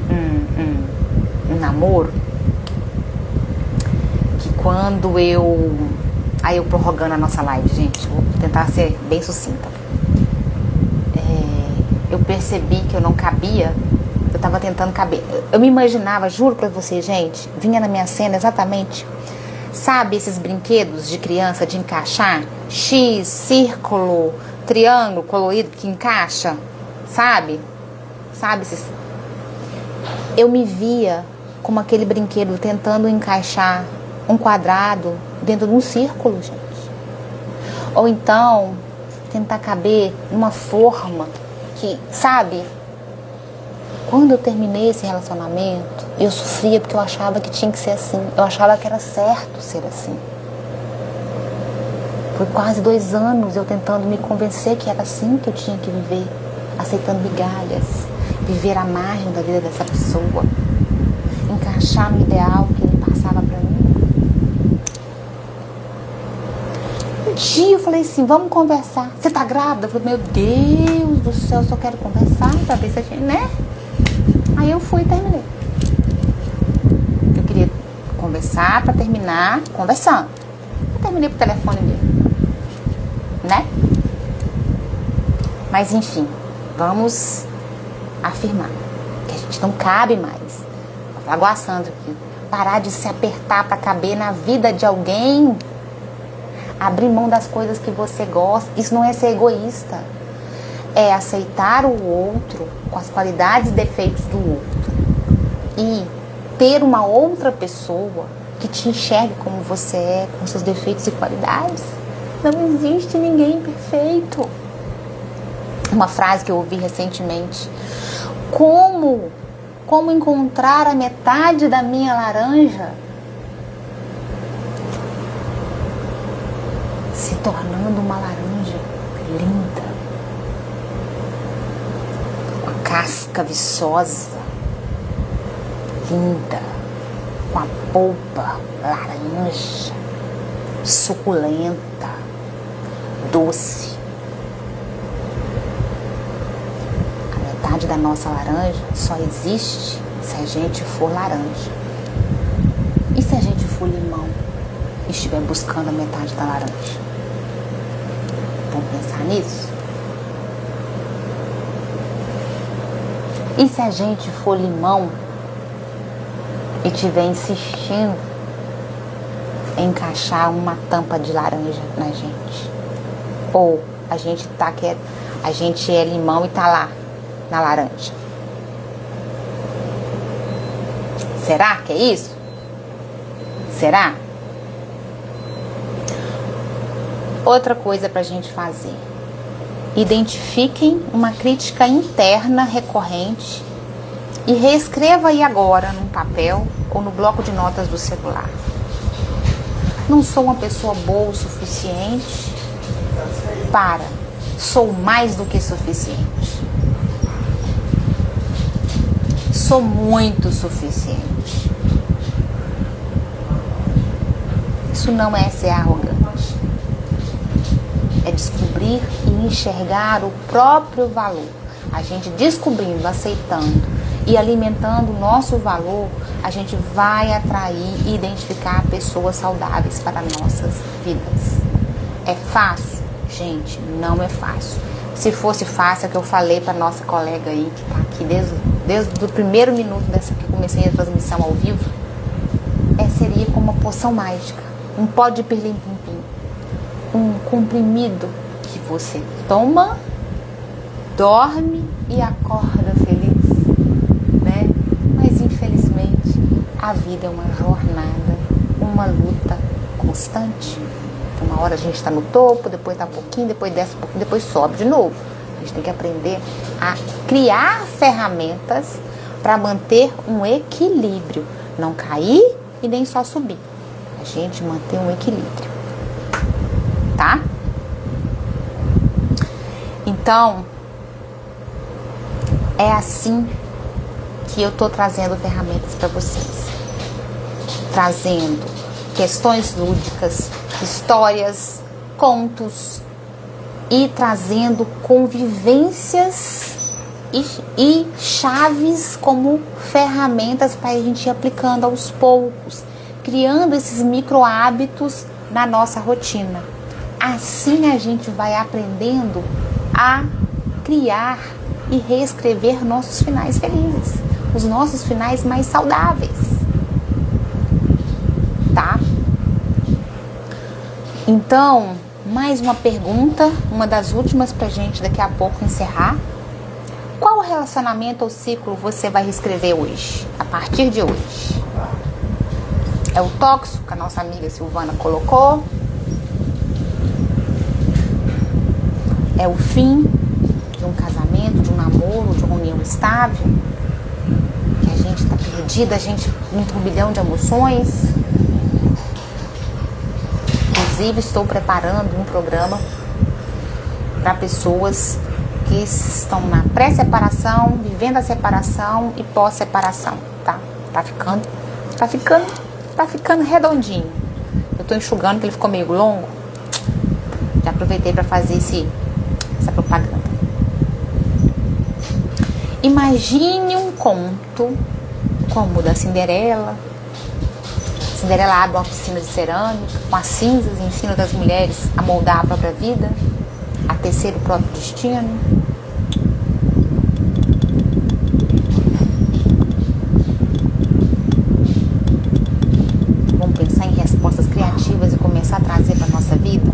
namoro que quando eu... Aí eu prorrogando a nossa live, gente. Vou tentar ser bem sucinta. Eu percebi que eu não cabia. Eu tava tentando caber. Eu me imaginava, juro pra vocês, gente. Vinha na minha cena exatamente... Sabe esses brinquedos de criança de encaixar? X, círculo, triângulo colorido que encaixa? Sabe? Sabe esses... Eu me via como aquele brinquedo tentando encaixar um quadrado dentro de um círculo, gente. Ou então, tentar caber numa forma que, sabe? Quando eu terminei esse relacionamento, eu sofria porque eu achava que tinha que ser assim. Eu achava que era certo ser assim. Foi quase 2 anos eu tentando me convencer que era assim que eu tinha que viver. Aceitando migalhas. Viver à margem da vida dessa pessoa. Encaixar no ideal que ele passava pra mim. Um dia eu falei assim, vamos conversar. Você tá grávida? Eu falei, meu Deus do céu, eu só quero conversar pra ver se a gente, né? Aí eu fui e terminei. Eu queria conversar pra terminar conversando. Eu terminei por telefone mesmo. Né? Mas enfim, vamos afirmar que a gente não cabe mais. Vou falar igual a Sandra aqui. Parar de se apertar pra caber na vida de alguém. Abrir mão das coisas que você gosta. Isso não é ser egoísta. É aceitar o outro com as qualidades e defeitos do outro. E ter uma outra pessoa que te enxergue como você é, com seus defeitos e qualidades. Não existe ninguém perfeito. Uma frase que eu ouvi recentemente. Como encontrar a metade da minha laranja? Se tornando uma laranja linda. Casca viçosa, linda, com a polpa laranja, suculenta, doce. A metade da nossa laranja só existe se a gente for laranja. E se a gente for limão e estiver buscando a metade da laranja? Vamos pensar nisso? E se a gente for limão e estiver insistindo em encaixar uma tampa de laranja na gente? Ou a gente é limão e tá lá na laranja? Será que é isso? Será? Outra coisa pra gente fazer. Identifiquem uma crítica interna recorrente e reescreva aí agora num papel ou no bloco de notas do celular. Não sou uma pessoa boa o suficiente para. Sou mais do que suficiente. Sou muito suficiente. Isso não é ser arrogante. É descobrir e enxergar o próprio valor. A gente descobrindo, aceitando e alimentando o nosso valor, a gente vai atrair e identificar pessoas saudáveis para nossas vidas. É fácil? Gente, não é fácil. Se fosse fácil, é o que eu falei para nossa colega aí, que está aqui desde o primeiro minuto dessa que eu comecei a transmissão ao vivo, seria como uma poção mágica. Um pó de pirlim-pim-pim. Um comprimido que você toma, dorme e acorda feliz, né? Mas infelizmente a vida é uma jornada, uma luta constante. Uma hora a gente está no topo, depois está um pouquinho, depois desce um pouquinho, depois sobe de novo. A gente tem que aprender a criar ferramentas para manter um equilíbrio, não cair e nem só subir. A gente manter um equilíbrio. Tá? Então, é assim que eu tô trazendo ferramentas para vocês, trazendo questões lúdicas, histórias, contos e trazendo convivências e chaves como ferramentas para a gente ir aplicando aos poucos, criando esses micro hábitos na nossa rotina. Assim a gente vai aprendendo a criar e reescrever nossos finais felizes, os nossos finais mais saudáveis, tá? Então, mais uma pergunta, uma das últimas pra gente daqui a pouco encerrar. Qual relacionamento ou ciclo você vai reescrever hoje, a partir de hoje? É o tóxico que a nossa amiga Silvana colocou? É o fim de um casamento, de um namoro, de uma união estável? Que a gente está perdida, a gente um turbilhão de emoções? Inclusive, estou preparando um programa para pessoas que estão na pré-separação, vivendo a separação e pós-separação, tá? Tá ficando redondinho. Eu tô enxugando que ele ficou meio longo. Já aproveitei para fazer essa propaganda. Imagine um conto como o da Cinderela. Cinderela abre uma oficina de cerâmica, com as cinzas, e ensina das mulheres a moldar a própria vida, a tecer o próprio destino. Vamos pensar em respostas criativas e começar a trazer para a nossa vida?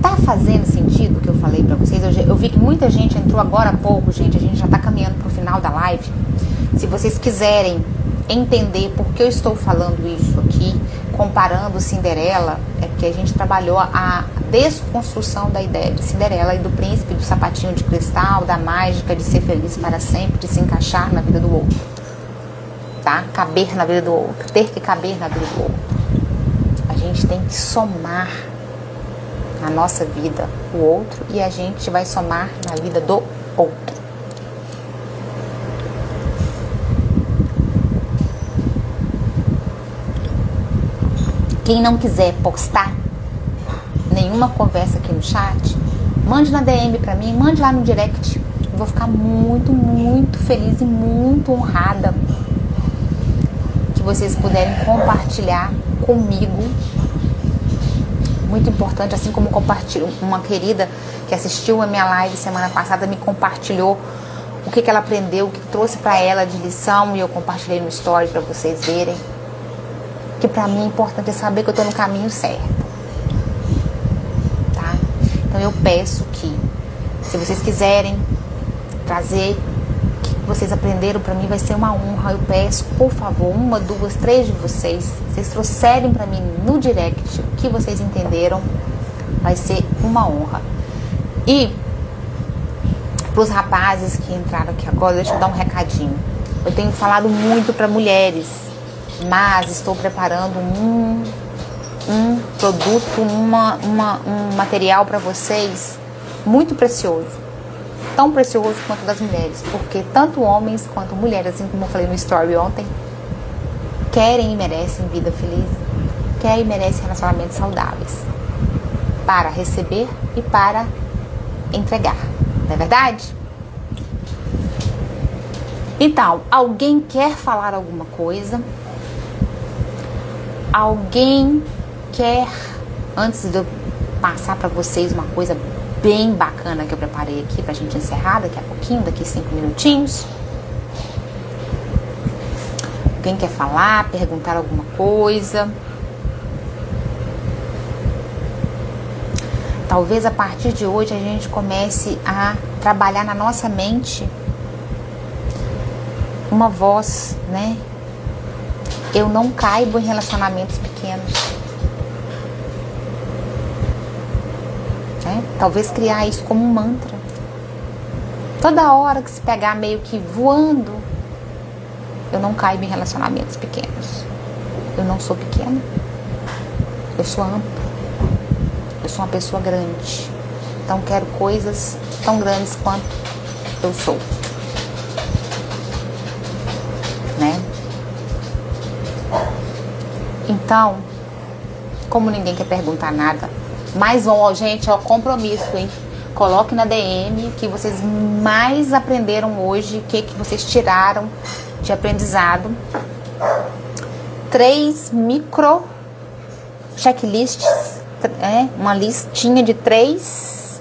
Tá fazendo sentido o que eu falei para vocês? Eu vi que muita gente entrou agora há pouco, gente. A gente já tá caminhando pro final da live. Se vocês quiserem entender por que eu estou falando isso aqui, comparando Cinderela, é porque a gente trabalhou a desconstrução da ideia de Cinderela e do príncipe, do sapatinho de cristal, da mágica de ser feliz para sempre, de se encaixar na vida do outro, tá? Caber na vida do outro, ter que caber na vida do outro. A gente tem que somar na nossa vida o outro e a gente vai somar na vida do outro. Quem não quiser postar nenhuma conversa aqui no chat, mande na DM pra mim, mande lá no direct. Eu vou ficar muito, muito feliz e muito honrada que vocês puderem compartilhar comigo. Muito importante, assim como uma querida que assistiu a minha live semana passada me compartilhou o que ela aprendeu, o que trouxe para ela de lição, e eu compartilhei no story para vocês verem. Que para mim é importante saber que eu estou no caminho certo, tá? Então eu peço que, se vocês quiserem trazer o que vocês aprenderam, para mim vai ser uma honra. Eu peço, por favor, 1, 2, 3 de vocês trouxerem para mim no direct o que vocês entenderam, vai ser uma honra. E para os rapazes que entraram aqui agora, deixa eu dar um recadinho. Eu tenho falado muito para mulheres, mas estou preparando um produto, um material para vocês muito precioso, tão precioso quanto das mulheres, porque tanto homens quanto mulheres, assim como eu falei no story ontem, querem e merecem vida feliz, querem e merecem relacionamentos saudáveis, para receber e para entregar, não é verdade? Então, alguém quer falar alguma coisa? Alguém quer, antes de eu passar para vocês uma coisa bem bacana que eu preparei aqui pra gente encerrar daqui a pouquinho, daqui 5 minutinhos? Alguém quer falar, perguntar alguma coisa? Talvez a partir de hoje a gente comece a trabalhar na nossa mente uma voz, né? Eu não caibo em relacionamentos pequenos. Talvez criar isso como um mantra. Toda hora que se pegar meio que voando, eu não caibo em relacionamentos pequenos. Eu não sou pequena. Eu sou ampla. Eu sou uma pessoa grande. Então quero coisas tão grandes quanto eu sou. Né? Então, como ninguém quer perguntar nada, mais gente, compromisso, hein? Coloque na DM que vocês mais aprenderam hoje, o que vocês tiraram de aprendizado. 3 micro checklists, uma listinha de 3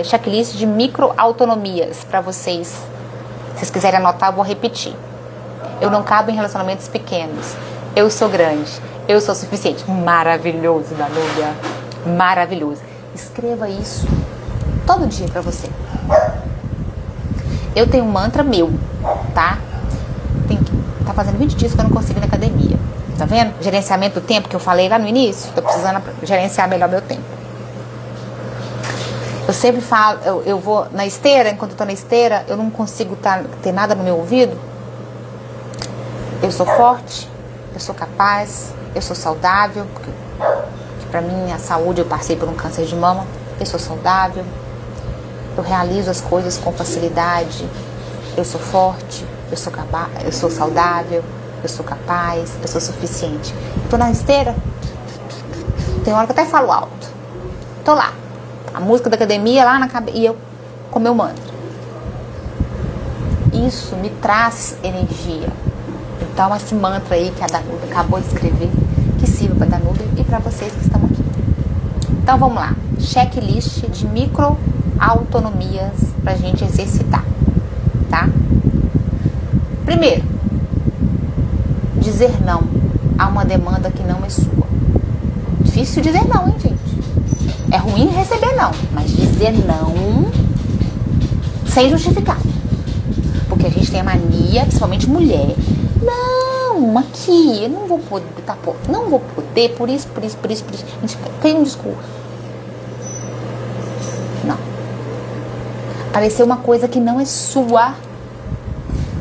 checklists de micro autonomias para vocês. Se vocês quiserem anotar, eu vou repetir. Eu não cabo em relacionamentos pequenos. Eu sou grande. Eu sou suficiente. Maravilhoso, Danúbia. Maravilhoso. Escreva isso todo dia pra você. Eu tenho um mantra meu, tá? Tá fazendo 20 dias que eu não consigo ir na academia. Tá vendo? Gerenciamento do tempo que eu falei lá no início. Tô precisando gerenciar melhor meu tempo. Eu sempre falo, eu vou na esteira, enquanto eu tô na esteira, eu não consigo ter nada no meu ouvido. Eu sou forte, eu sou capaz, eu sou saudável, porque pra mim a saúde, eu passei por um câncer de mama, eu sou saudável, eu realizo as coisas com facilidade, eu sou forte, eu sou saudável, eu sou capaz, eu sou suficiente. Tô na esteira, tem hora que eu até falo alto, tô lá, a música da academia lá na cabeça, e eu com meu mantra. Isso me traz energia. Então esse mantra aí que a Danúbia acabou de escrever, que sirva para a Danúbia e para vocês que estão aqui. Então vamos lá, checklist de micro autonomias para a gente exercitar, tá? Primeiro, dizer não a uma demanda que não é sua. Difícil dizer não, hein, gente? É ruim receber não, mas dizer não sem justificar. Porque a gente tem a mania, principalmente mulher. Não, aqui, eu não vou poder, não vou poder, por isso. A gente tem um discurso. Não. Apareceu uma coisa que não é sua,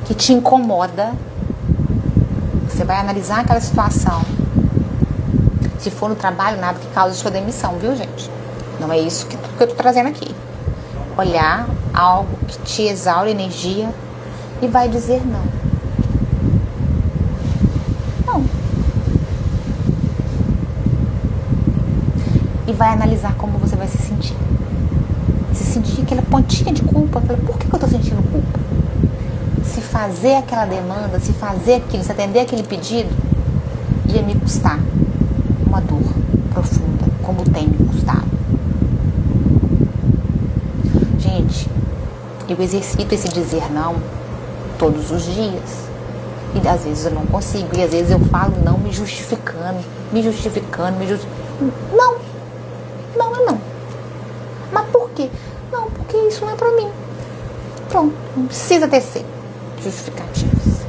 que te incomoda. Você vai analisar aquela situação. Se for no trabalho, nada que cause sua demissão, viu, gente? Não é isso que eu tô trazendo aqui. Olhar algo que te exaure energia e vai dizer não. Não. E vai analisar como você vai se sentir. Se sentir aquela pontinha de culpa, por que eu tô sentindo culpa? Se fazer aquela demanda, se fazer aquilo, se atender aquele pedido, ia me custar uma dor profunda, como tem me custado. Gente, eu exercito esse dizer não todos os dias. E às vezes eu não consigo. E às vezes eu falo não me justificando. Não. Não é não. Mas por quê? Não, porque isso não é pra mim. Pronto, não precisa ter justificativas.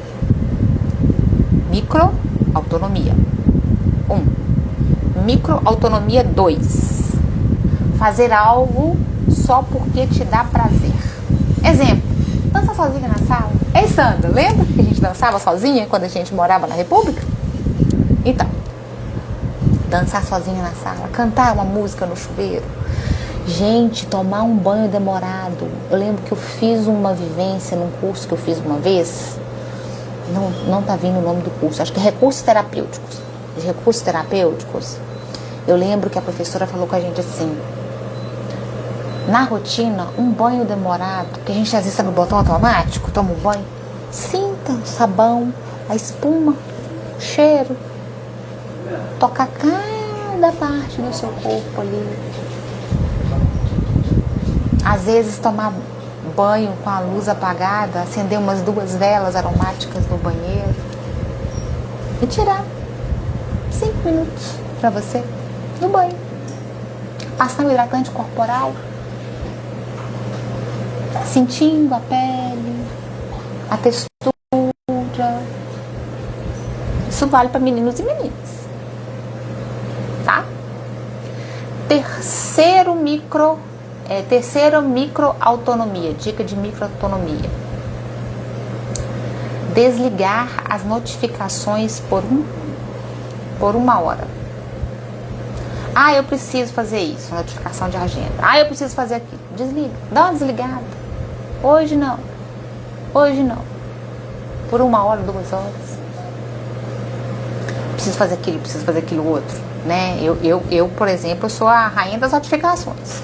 Microautonomia 1. Microautonomia 2. Fazer algo só porque te dá prazer. Exemplo, dança sozinha na sala. Ei, Sandra, lembra que a gente dançava sozinha quando a gente morava na República? Então, dançar sozinha na sala, cantar uma música no chuveiro. Gente, tomar um banho demorado. Eu lembro que eu fiz uma vivência num curso que eu fiz uma vez. Não tá vindo o nome do curso. Acho que é recursos terapêuticos. De recursos terapêuticos. Eu lembro que a professora falou com a gente assim: na rotina, um banho demorado, que a gente às vezes está no botão automático, toma um banho, sinta o sabão, a espuma, o cheiro, toca cada parte do seu corpo ali. Às vezes tomar banho com a luz apagada, acender umas 2 velas aromáticas no banheiro e tirar 5 minutos para você no banho. Passar um hidratante corporal, sentindo a pele, a textura. Isso vale para meninos e meninas, tá? Terceiro microautonomia, dica de microautonomia. Desligar as notificações por um por 1 hora. Ah, eu preciso fazer isso, notificação de agenda. Ah, eu preciso fazer aquilo. Desliga, dá uma desligada. Hoje não. Hoje não. Por 1 hora, 2 horas. Preciso fazer aquilo, preciso fazer aquilo outro, né? Eu, por exemplo, eu sou a rainha das notificações.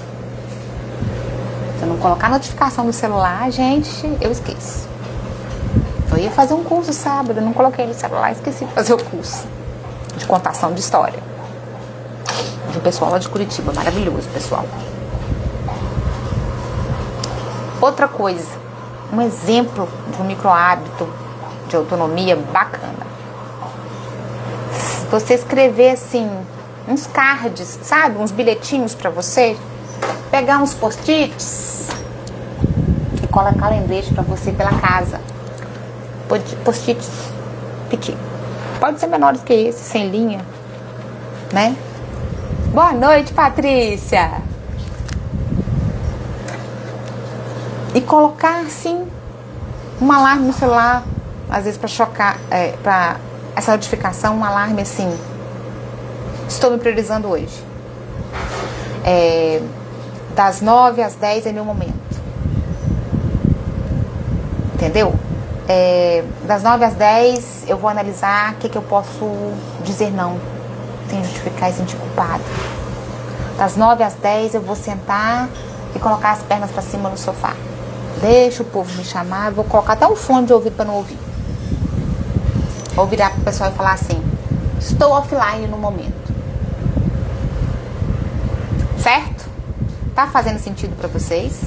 Se eu não colocar notificação no celular, gente, eu esqueço. Eu ia fazer um curso sábado, eu não coloquei no celular, esqueci de fazer o curso de contação de história. De um pessoal lá de Curitiba, maravilhoso, pessoal. Outra coisa, um exemplo de um micro hábito de autonomia bacana. Você escrever assim, uns cards, sabe? Uns bilhetinhos pra você. Pegar uns post-its e colocar lembrete pra você pela casa. Post-its pequenos. Pode ser menores que esse, sem linha, né? Boa noite, Patrícia! E colocar assim um alarme no celular, às vezes para chocar, para essa notificação, um alarme assim: estou me priorizando hoje. Das 9 às 10 é meu momento. Entendeu? Das 9 às 10 eu vou analisar o que eu posso dizer não, sem justificar e sentir culpado. Das 9 às 10 eu vou sentar e colocar as pernas para cima no sofá. Deixa o povo me chamar, vou colocar até um fone de ouvido para não ouvir. Vou virar pro pessoal e falar assim: estou offline no momento. Certo? Tá fazendo sentido para vocês?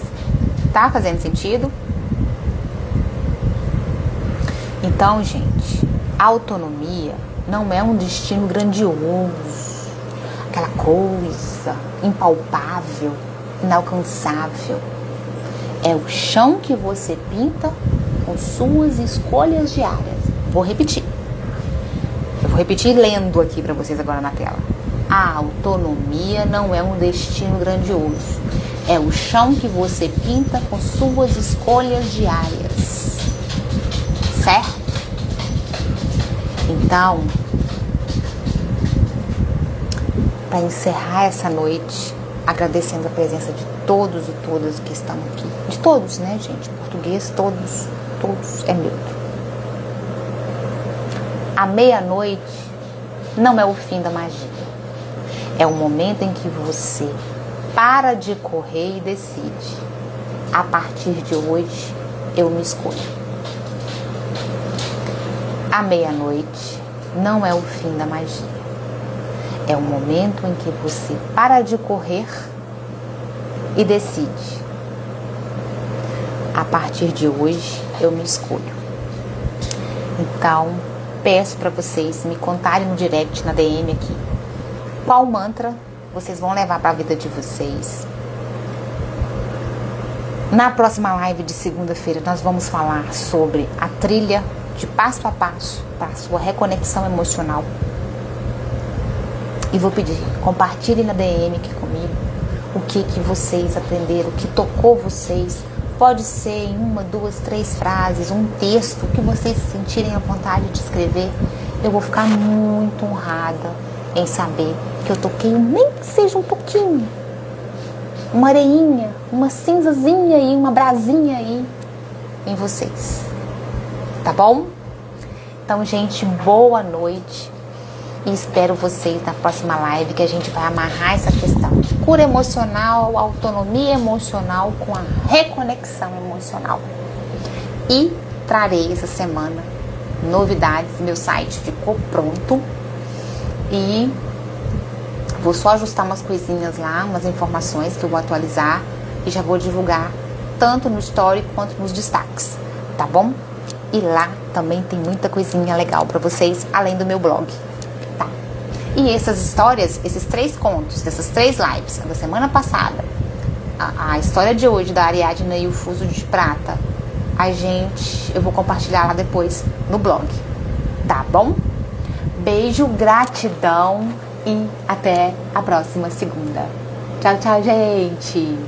Tá fazendo sentido? Então, gente, a autonomia não é um destino grandioso, aquela coisa impalpável, inalcançável. É o chão que você pinta com suas escolhas diárias. Vou repetir. Eu vou repetir lendo aqui para vocês agora na tela. A autonomia não é um destino grandioso. É o chão que você pinta com suas escolhas diárias. Certo? Então, para encerrar essa noite, agradecendo a presença de todos e todas que estão aqui. De todos, né, gente? Português, todos é neutro. A meia-noite não é o fim da magia. É o momento em que você para de correr e decide: a partir de hoje eu me escolho. A meia-noite não é o fim da magia. É o momento em que você para de correr e decide: a partir de hoje eu me escolho. Então, peço para vocês me contarem no direct, na DM aqui, qual mantra vocês vão levar para a vida de vocês. Na próxima live de segunda-feira nós vamos falar sobre a trilha de passo a passo para a sua reconexão emocional. E vou pedir, compartilhem na DM aqui comigo o que vocês aprenderam, o que tocou vocês. Pode ser em 1, 2, 3 frases, um texto, o que vocês sentirem a vontade de escrever. Eu vou ficar muito honrada em saber que eu toquei, nem que seja um pouquinho, uma areinha, uma cinzazinha aí, uma brasinha aí em vocês. Tá bom? Então, gente, boa noite. E espero vocês na próxima live, que a gente vai amarrar essa questão de cura emocional, autonomia emocional com a reconexão emocional. E trarei essa semana novidades. Meu site ficou pronto e vou só ajustar umas coisinhas lá, umas informações que eu vou atualizar e já vou divulgar tanto no story quanto nos destaques, tá bom? E lá também tem muita coisinha legal para vocês, além do meu blog. E essas histórias, esses 3 contos, dessas 3 lives, da semana passada, a história de hoje da Ariadna e o Fuso de Prata, eu vou compartilhar lá depois no blog, tá bom? Beijo, gratidão e até a próxima segunda. Tchau, tchau, gente!